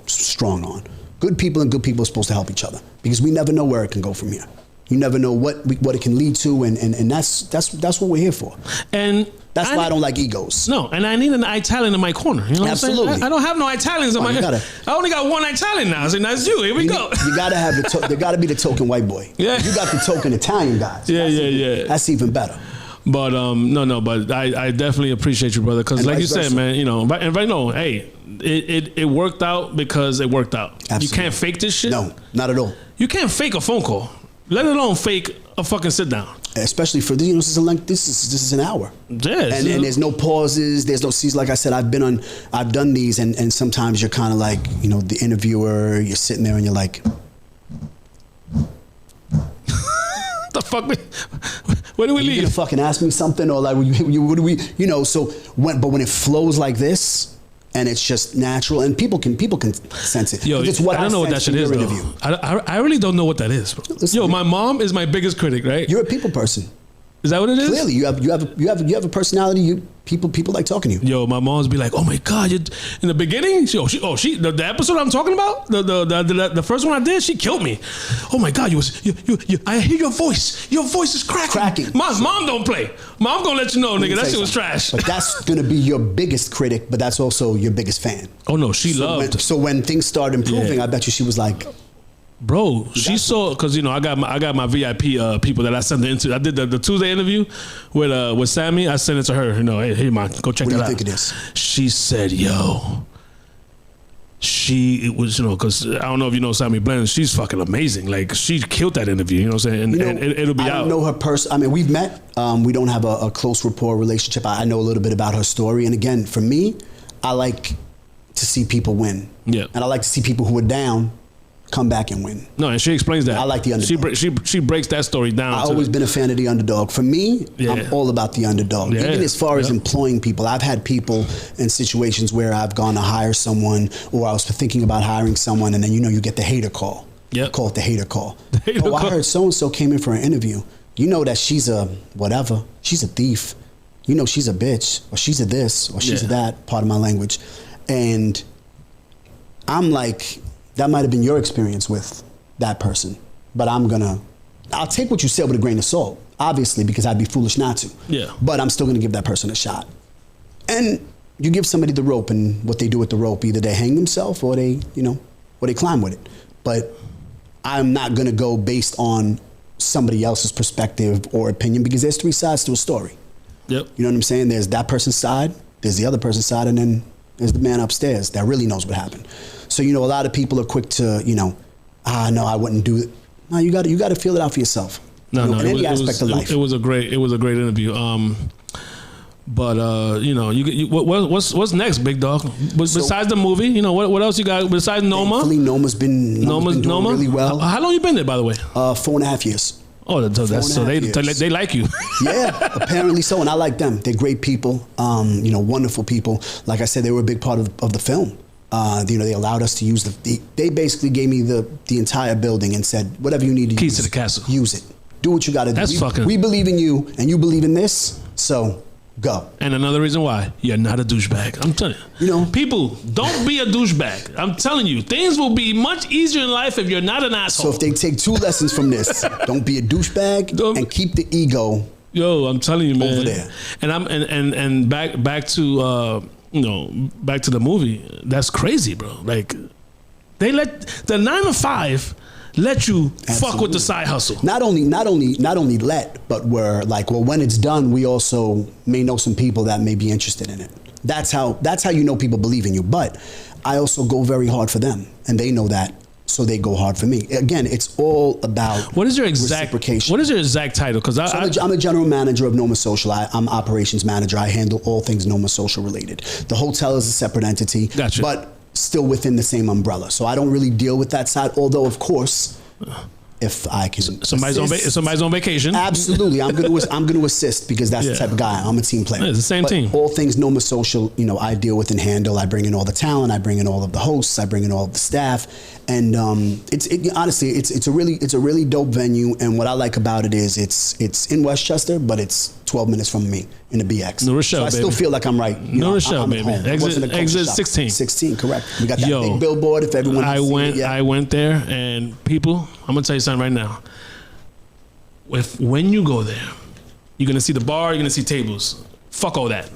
strong on. Good people and good people are supposed to help each other because we never know where it can go from here. You never know what it can lead to, and that's what we're here for. And that's why I don't like egos. No, and I need an Italian in my corner. You know Absolutely. what I'm saying? I don't have no Italians in my corner. I only got one Italian now. So that's you. Here we go. You gotta have there gotta be the token white boy. Yeah. You got the token Italian guys. Yeah. That's even better. But but I definitely appreciate you, brother, because like you said, man, hey, it worked out because it worked out. Absolutely. You can't fake this shit. No, not at all. You can't fake a phone call, let alone fake a fucking sit down. especially for this is an hour. Yeah, and there's no pauses. There's no scenes. Like I said, I've done these, and sometimes you're kind of like, you know, the interviewer. You're sitting there and you're like, the fuck? Where do we leave? You gonna fucking ask me something, or like, what do we? You know, so when it flows like this. And it's just natural, and people can sense it. Yo, it's what I don't know what that shit is, though. I really don't know what that is, bro. Listen, yo, my mom is my biggest critic, right? You're a people person. Is that what it is? Clearly, you have a personality. People like talking to you. Yo, my mom's be like, "Oh my god!" In the beginning, the episode I'm talking about, the first one I did, she killed me. Oh my god, I hear your voice. Your voice is cracking. Mom don't play. Mom gonna let you know, nigga, that shit was trash. But that's gonna be your biggest critic, but that's also your biggest fan. Oh no, she loved. So when things started improving, I bet you she was like, bro, she saw, because, you know, I got my VIP people that I sent into. I did the Tuesday interview with Sammy. I sent it to her. You know, hey man, go check that out. What do you think it is? She said, yo, it was, you know, because I don't know if you know Sammy Blend. She's fucking amazing. Like, she killed that interview. You know what I'm saying? And it'll be out. I don't know her I mean, we've met. We don't have a close rapport relationship. I know a little bit about her story. And again, for me, I like to see people win. Yeah. And I like to see people who are down come back and win. No, and she explains that. I like the underdog. She breaks that story down. I've always been a fan of the underdog. For me, I'm all about the underdog. Even as far as employing people, I've had people in situations where I've gone to hire someone, or I was thinking about hiring someone, and then, you know, you get the hater call. Yeah. Call it the hater call. I heard so-and-so came in for an interview. You know that she's a whatever. She's a thief. You know she's a bitch, or she's a this, or she's a that, part of my language. And I'm like, that might have been your experience with that person, but I'll take what you said with a grain of salt, obviously, because I'd be foolish not to. Yeah. But I'm still gonna give that person a shot. And you give somebody the rope, and what they do with the rope, either they hang themselves or they climb with it. But I'm not gonna go based on somebody else's perspective or opinion, because there's three sides to a story. Yep. You know what I'm saying? There's that person's side, there's the other person's side, and then there's the man upstairs that really knows what happened. So, you know, a lot of people are quick to, you know, no, I wouldn't do it. No, you got to feel it out for yourself. No, in any aspect of life. It was a great interview. But you know, what's next, big dog? Besides the movie, you know, what else you got besides Noma? Thankfully, Noma's been doing really well. How long you been there, by the way? 4.5 years. Oh, so they like you. Yeah, apparently so, and I like them. They're great people. You know, wonderful people. Like I said, they were a big part of the film. You know, they allowed us to use they basically gave me the entire building and said, whatever you need to keys to the castle. Use it. Do what you got to do. We believe in you, and you believe in this, so go. And another reason why, you're not a douchebag. I'm telling you. You know, people, don't be a douchebag. I'm telling you, things will be much easier in life if you're not an asshole. So if they take 2 lessons from this, don't be a douchebag and keep the ego. Yo, I'm telling you, man. Over there. And back to you know, back to the movie. That's crazy, bro. Like, they let the 9 to 5 let you fuck with the side hustle. Not only let, but we're like, well, when it's done, we also may know some people that may be interested in it. That's how you know people believe in you. But I also go very hard for them, and they know that, so they go hard for me. Again, it's all about reciprocation. What is your exact title? Because I'm a general manager of Noma Social. I'm operations manager. I handle all things Noma Social related. The hotel is a separate entity, gotcha, but still within the same umbrella. So I don't really deal with that side. Although, of course, if I can, somebody's on vacation. Absolutely, I'm going to assist, because that's the type of guy. I'm a team player. Yeah, it's the same team. All things Noma Social, you know, I deal with and handle. I bring in all the talent. I bring in all of the hosts. I bring in all of the staff. And honestly, it's a really dope venue. And what I like about it is it's in Westchester, but it's 12 minutes from me in the BX. New Rochelle, so I still feel like I'm right. New Rochelle, baby. Exit 16. 16, correct. We got that big billboard. If everyone I went there, and people, I'm gonna tell you something right now. When you go there, you're gonna see the bar. You're gonna see tables. Fuck all that.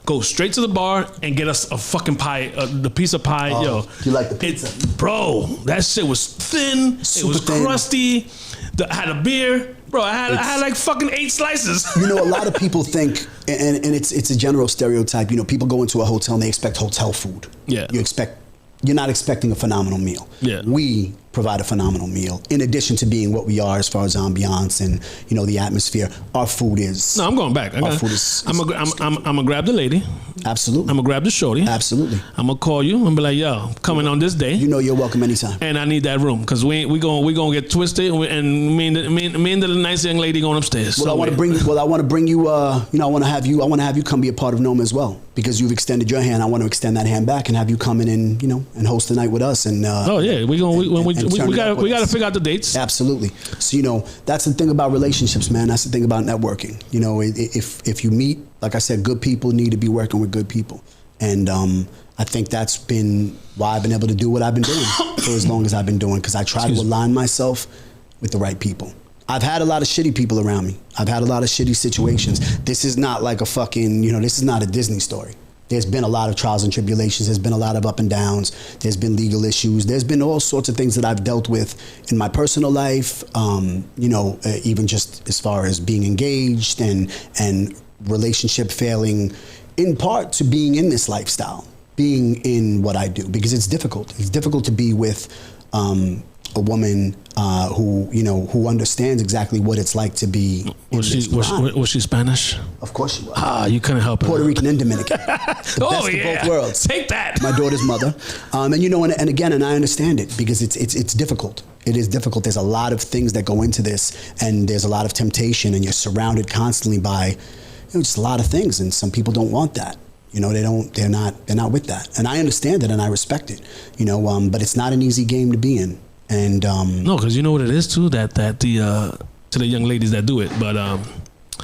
Go straight to the bar and get us a fucking pie, the piece of pie. Yo, you like the pizza? Bro, that shit was thin. It was crusty. I had a beer. Bro, I had like fucking 8 slices. You know, a lot of people think, and it's a general stereotype, you know, people go into a hotel and they expect hotel food. Yeah. You're not expecting a phenomenal meal. Yeah. We provide a phenomenal meal. In addition to being what we are as far as ambiance and, you know, the atmosphere, our food is... No, I'm going back. Our food is... I'm gonna grab the lady. Absolutely. I'm gonna grab the shorty. Absolutely. I'm gonna call you and be like, yo, coming on this day. You know you're welcome anytime. And I need that room because we gonna get twisted and me and the nice young lady going upstairs. Well, I want to bring you. I want to have you come be a part of Noma as well, because you've extended your hand. I want to extend that hand back and have you come in and, you know, and host the night with us. And we got to figure out the dates. Absolutely. So, you know, that's the thing about relationships, man. That's the thing about networking. You know, if you meet, like I said, good people need to be working with good people. And I think that's been why I've been able to do what I've been doing for as long as I've been doing, because I try to align myself with the right people. I've had a lot of shitty people around me. I've had a lot of shitty situations. This is not like a fucking, you know, this is not a Disney story. There's been a lot of trials and tribulations. There's been a lot of up and downs. There's been legal issues. There's been all sorts of things that I've dealt with in my personal life, you know, even just as far as being engaged and relationship failing, in part to being in this lifestyle, being in what I do, because it's difficult. It's difficult to be with a woman who understands exactly what it's like to be. Was she Spanish? Of course she was. You couldn't help it. Puerto Rican and Dominican. The best of both worlds. Take that. My daughter's mother, and you know, and again, and I understand it because it's difficult. It is difficult. There's a lot of things that go into this, and there's a lot of temptation, and you're surrounded constantly by, you know, just a lot of things, and some people don't want that. You know, they're not with that, and I understand it and I respect it. You know, but it's not an easy game to be in. And no, because you know what it is too, that to the young ladies that do it, but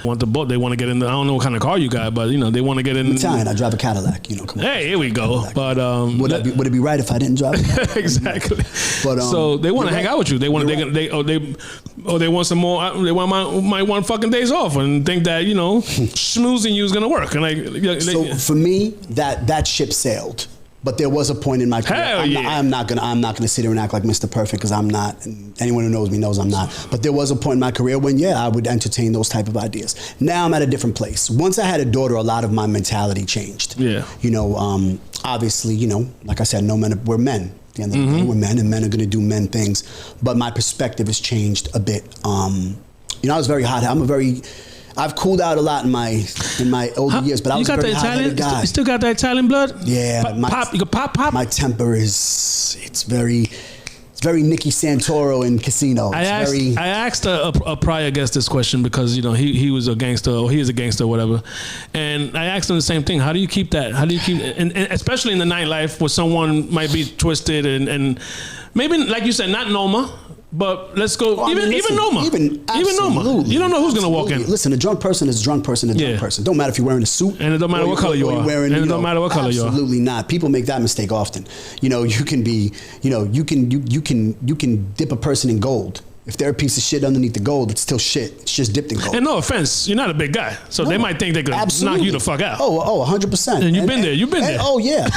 want the boat, they want to get in the, I don't know what kind of car you got, but you know, they want to get in. I'm Italian, I drive a Cadillac, you know, come on. Hey, here we go. But would it be right if I didn't drive it? Exactly. But so they want to hang out with you. They want they want some more, they might want fucking days off and think that, you know, schmoozing you is gonna work. And so for me, that ship sailed. But there was a point in my career. I'm not gonna sit here and act like Mr. Perfect, because I'm not. And anyone who knows me knows I'm not. But there was a point in my career when, I would entertain those type of ideas. Now I'm at a different place. Once I had a daughter, a lot of my mentality changed. Yeah. You know, obviously, you know, like I said, we're men. At the end of the day, we're men, and men are gonna do men things. But my perspective has changed a bit. You know, I was very hot. I've cooled out a lot in my older years, but I was a very hot-headed guy. You still got that Italian blood? Yeah. You can pop? My temper it's very Nicky Santoro in Casino. I asked a prior guest this question because, you know, he was a gangster, or he is a gangster or whatever. And I asked him the same thing. How do you keep that? And especially in the nightlife where someone might be twisted and maybe, like you said, not Noma. But let's go. Even Noma. Even Noma. You don't know who's gonna walk in. Listen, a drunk person is a drunk person. Don't matter if you're wearing a suit, and it don't matter what color you are. It don't matter what color you are. Absolutely not. People make that mistake often. You know, you can dip a person in gold. If they're a piece of shit underneath the gold, it's still shit. It's just dipped in gold. And no offense, you're not a big guy, so they might think they could knock you the fuck out. 100%. And you've been there. Oh yeah,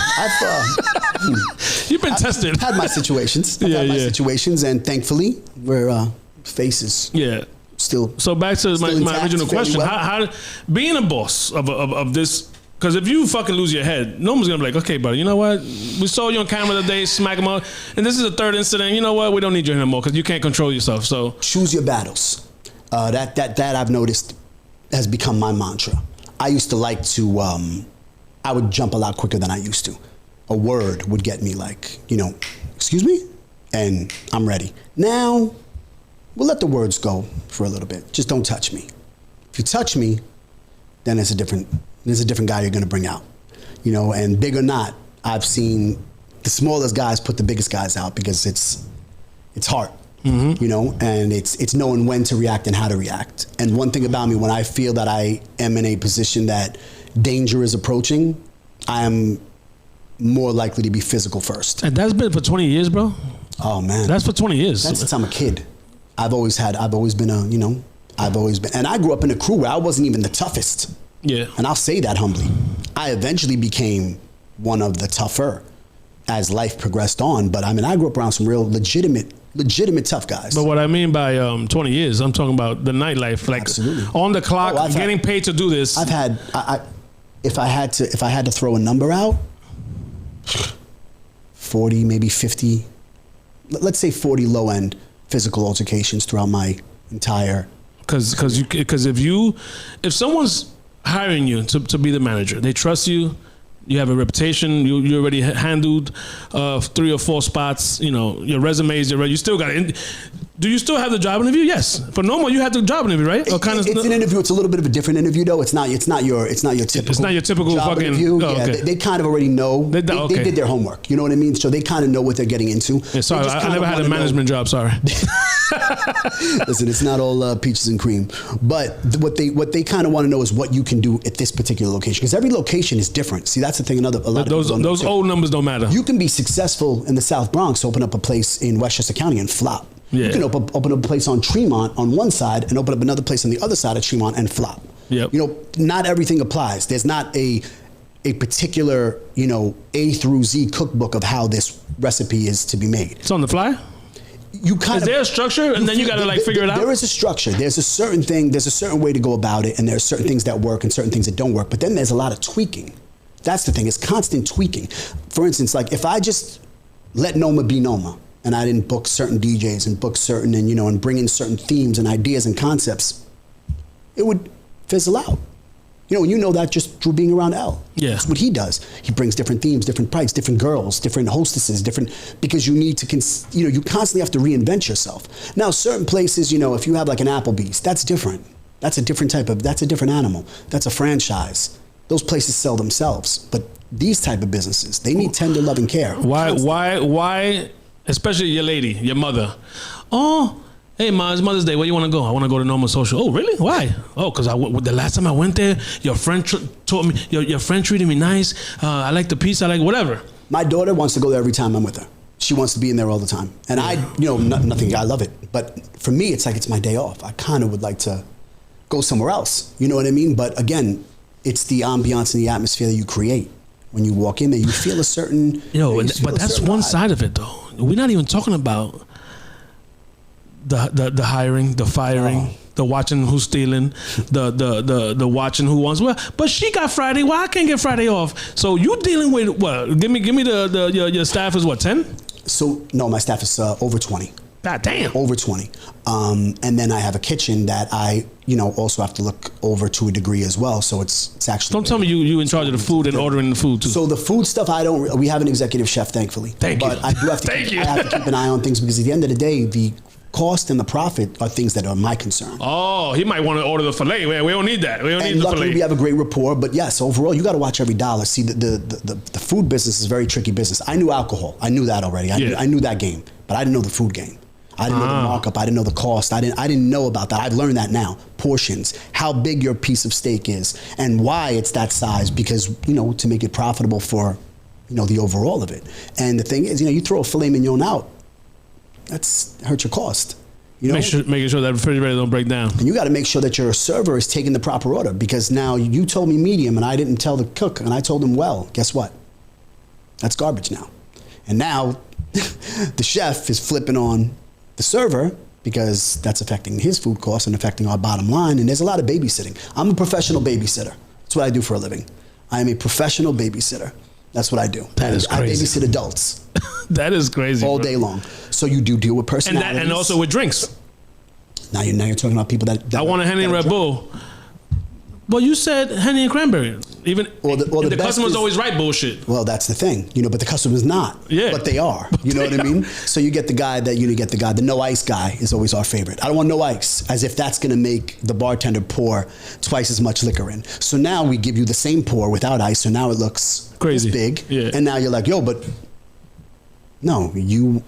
you've been tested. I've had my situations. Situations, and thankfully, we're faces. Yeah. Still. So back to my original question: how being a boss of this? Because if you fucking lose your head, no one's gonna be like, okay, buddy, you know what? We saw you on camera today, smack him up, and this is the third incident. You know what? We don't need you anymore because you can't control yourself. So choose your battles. That I've noticed has become my mantra. I used to like to, I would jump a lot quicker than I used to. A word would get me like, you know, excuse me, and I'm ready. Now, we'll let the words go for a little bit. Just don't touch me. If you touch me, then there's a different guy you're gonna bring out, you know. And big or not, I've seen the smallest guys put the biggest guys out because it's heart, you know, and it's knowing when to react and how to react. And one thing about me, when I feel that I am in a position that danger is approaching, I am more likely to be physical first. And that's been for 20 years, bro. Oh man, that's for 20 years. That's since I'm a kid. I've always been and I grew up in a crew where I wasn't even the toughest. Yeah. And I'll say that humbly. I eventually became one of the tougher as life progressed on. But I mean, I grew up around some real legitimate tough guys. But what I mean by 20 years, I'm talking about the nightlife, like absolutely on the clock, getting paid to do this. If I had to throw a number out, 40, maybe 50 let's say 40 low end physical altercations throughout my entire. Because if someone's hiring you to be the manager, they trust you. You have a reputation. You already handled 3 or 4 spots. You know, your resumes. You still got it. Do you still have the job interview? Yes. For normal, you had the job interview, right? It's an interview. It's a little bit of a different interview, though. It's not your typical. It's not your typical job fucking interview. Oh, yeah, okay. they kind of already know. They did their homework. You know what I mean? So they kind of know what they're getting into. Yeah, sorry, I never had a management job. Sorry. Listen, it's not all peaches and cream. But what they kind of want to know is what you can do at this particular location, because every location is different. See, that's the thing. A lot of those old numbers don't matter. You can be successful in the South Bronx, open up a place in Westchester County and flop. Yeah. You can open up a place on Tremont on one side and open up another place on the other side of Tremont and flop. Yep. You know, not everything applies. There's not a particular, you know, A through Z cookbook of how this recipe is to be made. It's on the fly? Is there a structure, and then you got to like figure it out? There is a structure. There's a certain thing. There's a certain way to go about it, and there are certain things that work and certain things that don't work. But then there's a lot of tweaking. That's the thing. It's constant tweaking. For instance, like if I just let Noma be Noma, and I didn't book certain DJs and book certain, and you know, and bring in certain themes and ideas and concepts, it would fizzle out. You know, and you know that just through being around L. Yeah. That's what he does. He brings different themes, different prices, different girls, different hostesses, because you need to, you constantly have to reinvent yourself. Now, certain places, you know, if you have like an Applebee's, that's different. That's a different animal. That's a franchise. Those places sell themselves. But these type of businesses, they need tender love and care. Why, especially your lady, your mother? Oh, hey, Ma, it's Mother's Day. Where you want to go? I want to go to Normal Social. Oh, really? Why? Oh, because the last time I went there, your friend taught me. Your friend treated me nice. I like the pizza. I like whatever. My daughter wants to go there every time I'm with her. She wants to be in there all the time. And I, you know, nothing. I love it. But for me, it's like it's my day off. I kind of would like to go somewhere else. You know what I mean? But again, it's the ambiance and the atmosphere that you create. When you walk in there, you feel a certain. But that's one side of it, though. We're not even talking about the hiring, the firing, the watching who's stealing, the watching who wants. Well, but she got Friday. Why I can't get Friday off? So you dealing with what? Give me your staff is what, 10? So no, my staff is over 20. God damn. Over 20. And then I have a kitchen that I, you know, also have to look over to a degree as well. So it's actually. Don't tell me you in charge of the food and ordering the food too. So the food stuff, we have an executive chef, thankfully. Thank you. But I do have to, I have to keep an eye on things, because at the end of the day, the cost and the profit are things that are my concern. Oh, he might want to order the filet. We don't need that. We don't need the luckily filet. We have a great rapport, but yes, overall, you got to watch every dollar. See, the food business is a very tricky business. I knew alcohol. I knew that already. I knew that game, but I didn't know the food game. I didn't know the markup. I didn't know the cost. I didn't know about that. I've learned that now. Portions, how big your piece of steak is, and why it's that size. Because, you know, to make it profitable for, you know, the overall of it. And the thing is, you know, you throw a filet mignon out, that's hurts your cost. You know? Making sure that refrigerator don't break down. And you got to make sure that your server is taking the proper order, because now you told me medium and I didn't tell the cook, and I told him well. Guess what? That's garbage now. And now the chef is flipping on the server, because that's affecting his food costs and affecting our bottom line. And there's a lot of babysitting. I'm a professional babysitter. That's what I do for a living. I am a professional babysitter. That's what I do. That is crazy. I babysit adults. That is crazy. All day long. So you do deal with personalities. And also with drinks. Now you're talking about people that I want a Henny and Red Bull. Well, you said Henny and Cranberry. Even the customer's always right bullshit. Well, that's the thing, you know, but the customer's not. Yeah. But they are. You know what I mean? So you get the guy the no ice guy is always our favorite. I don't want no ice, as if that's going to make the bartender pour twice as much liquor in. So now we give you the same pour without ice, so now it looks crazy big. Yeah. And now you're like, yo, but no,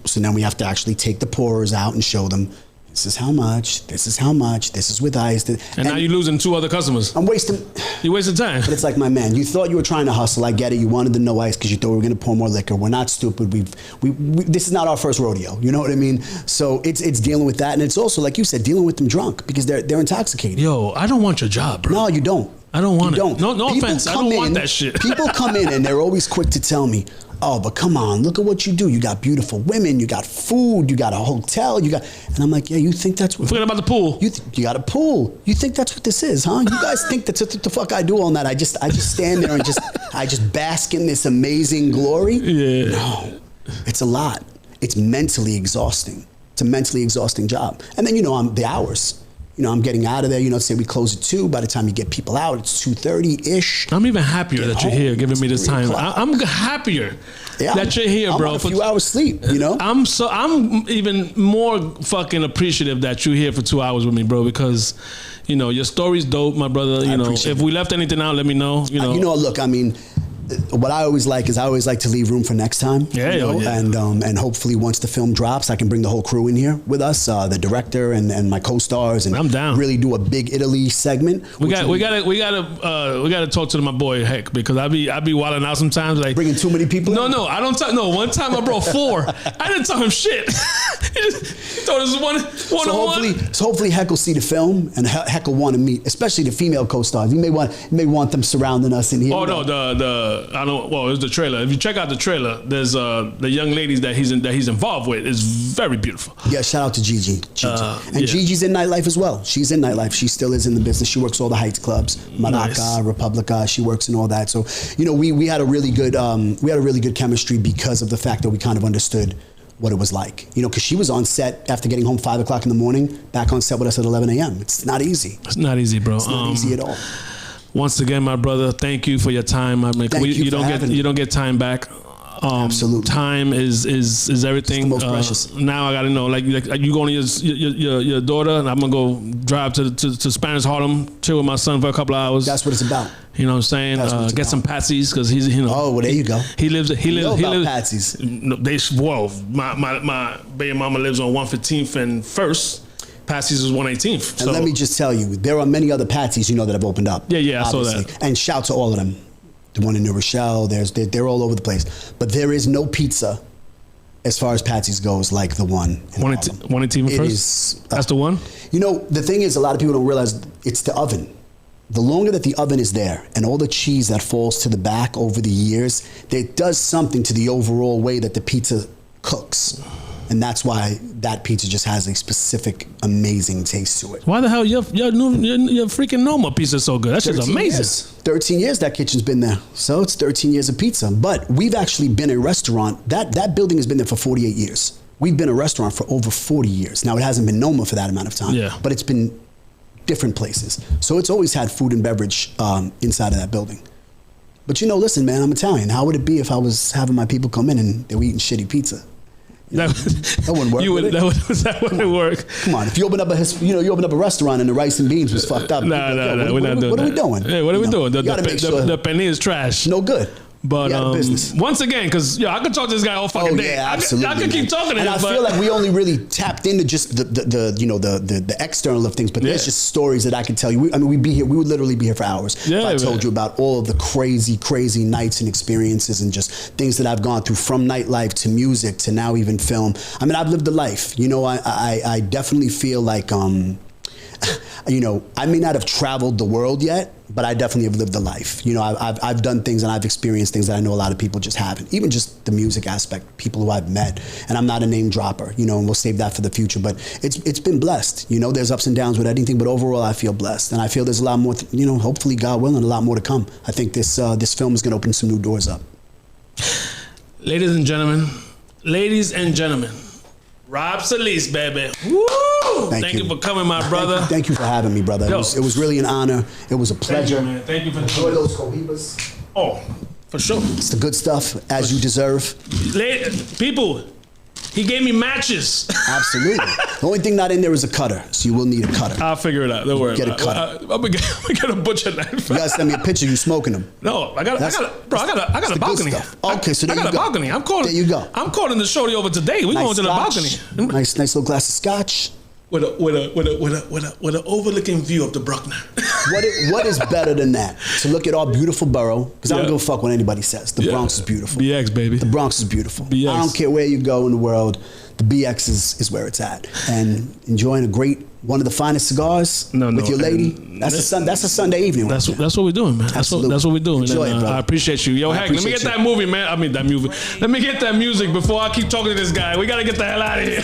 so now we have to actually take the pourers out and show them, this is how much, this is how much, this is with ice. And now you're losing 2 other customers. I'm wasting. You're wasting time. But it's like, my man, you thought you were trying to hustle. I get it. You wanted the no ice because you thought we were going to pour more liquor. We're not stupid. This is not our first rodeo. You know what I mean? So it's dealing with that. And it's also, like you said, dealing with them drunk, because they're intoxicated. Yo, I don't want your job, bro. No, you don't. I don't want it. No offense. I don't want that shit. People come in and they're always quick to tell me, oh, but come on, look at what you do. You got beautiful women, you got food, you got a hotel, and I'm like, yeah, you think that's what... Forget about the pool. You got a pool. You think that's what this is, huh? You guys think that's what the fuck I do all night. I just stand there and I just bask in this amazing glory. Yeah. No, it's a lot. it's mentally exhausting. It's a mentally exhausting job. And then, the hours. I'm getting out of there, say we close at 2. By the time you get people out, it's 2:30-ish. I'm even happier that you're here giving me this time. I'm happier that you're here, bro. I'm on a few hours sleep, I'm even more fucking appreciative that you're here for 2 hours with me, bro, because, your story's dope, my brother. If we left anything out, let me know. Look, what I always like is to leave room for next time. And hopefully once the film drops, I can bring the whole crew in here with us, the director and my co-stars, and I'm down. Really do a big Italy segment. We gotta talk to my boy Heck, because I be wilding out sometimes, like bringing too many people. No, I don't talk. No, one time I brought 4. I didn't tell him shit. He told us one on one. So hopefully Heck will see the film, and Heck will want to meet, especially the female co-stars. You may want them surrounding us in here. Oh no, it's the trailer. If you check out the trailer, there's the young ladies that he's involved with is very beautiful. Yeah, shout out to Gigi. Gigi's in nightlife as well. She's in nightlife. She still is in the business. She works all the Heights clubs, Maraca, Republica. She works in all that. So we had a really good chemistry because of the fact that we kind of understood what it was like. Because she was on set after getting home 5 o'clock in the morning, back on set with us at 11 a.m. It's not easy. It's not easy, bro. It's not easy at all. Once again, my brother, thank you for your time. You don't get time back. Absolutely. Time is everything. It's the most precious. Now I gotta know, like you going to your daughter, and I'm gonna go drive to Spanish Harlem, chill with my son for a couple of hours. That's what it's about. You know what I'm saying? Get some patsies, because he's Oh, well, there you go. He lives patsies. My baby mama lives on 115th and First. Patsies is 118th. And let me just tell you, there are many other Patsies that have opened up. Yeah, I saw that. And shout to all of them. The one in New Rochelle, they're all over the place. But there is no pizza, as far as Patsy's goes, like the one in 118th First? That's the one? The thing is, a lot of people don't realize it's the oven. The longer that the oven is there and all the cheese that falls to the back over the years, it does something to the overall way that the pizza cooks. And that's why that pizza just has a specific, amazing taste to it. Why the hell your freaking Noma pizza is so good? That's just amazing. 13 years that kitchen's been there. So it's 13 years of pizza. But we've actually been a restaurant. That building has been there for 48 years. We've been a restaurant for over 40 years. Now, it hasn't been Noma for that amount of time. Yeah. But it's been different places. So it's always had food and beverage inside of that building. But listen, man, I'm Italian. How would it be if I was having my people come in and they were eating shitty pizza? That wouldn't work. That wouldn't work. Come on, if you open up a restaurant and the rice and beans was fucked up. No, we're not doing that. What are we doing? Hey, what are we doing? The penny is trash. No good. But once again, because I could talk to this guy all fucking day. Yeah, absolutely. I could keep talking to him. And I feel like we only really tapped into just the external of things, but there's just stories that I can tell you. We would literally be here for hours. If I told you about all of the crazy nights and experiences and just things that I've gone through, from nightlife to music to now even film. I've lived a life. I definitely feel like I may not have traveled the world yet, but I definitely have lived a life. I've done things and I've experienced things that I know a lot of people just haven't. Even just the music aspect, people who I've met. And I'm not a name dropper, and we'll save that for the future. But it's been blessed. There's ups and downs with anything, but overall I feel blessed. And I feel there's a lot more, hopefully, God willing, a lot more to come. I think this film is going to open some new doors up. Ladies and gentlemen, Rob Salese, baby. Woo! Thank you for coming, my brother. Thank you for having me, brother. It was really an honor. It was a pleasure. Thank you, man. Thank you for enjoy those cohibas. Oh, for sure. It's the good stuff, as you deserve. People, he gave me matches. Absolutely. The only thing not in there is a cutter, so you will need a cutter. I'll figure it out. Don't worry. Get a cutter. I'm gonna get a butcher knife. You gotta send me a picture. You smoking them? No, I got a balcony. Okay, so there you go. I got a balcony. There you go. I'm calling the shorty over today. We going to the balcony. Nice little glass of scotch. With an overlooking view of the Bruckner. What is better than that? To look at our beautiful borough, because I don't give a fuck what anybody says. The Bronx is beautiful. BX, baby. The Bronx is beautiful. BX. I don't care where you go in the world. The BX is where it's at. And enjoying one of the finest cigars with your lady. That's a Sunday evening. That's what we're doing, man. That's what we're doing. Enjoy it, bro. I appreciate you. Yo, Hank, let me get that movie, man. Let me get that music before I keep talking to this guy. We gotta get the hell out of here.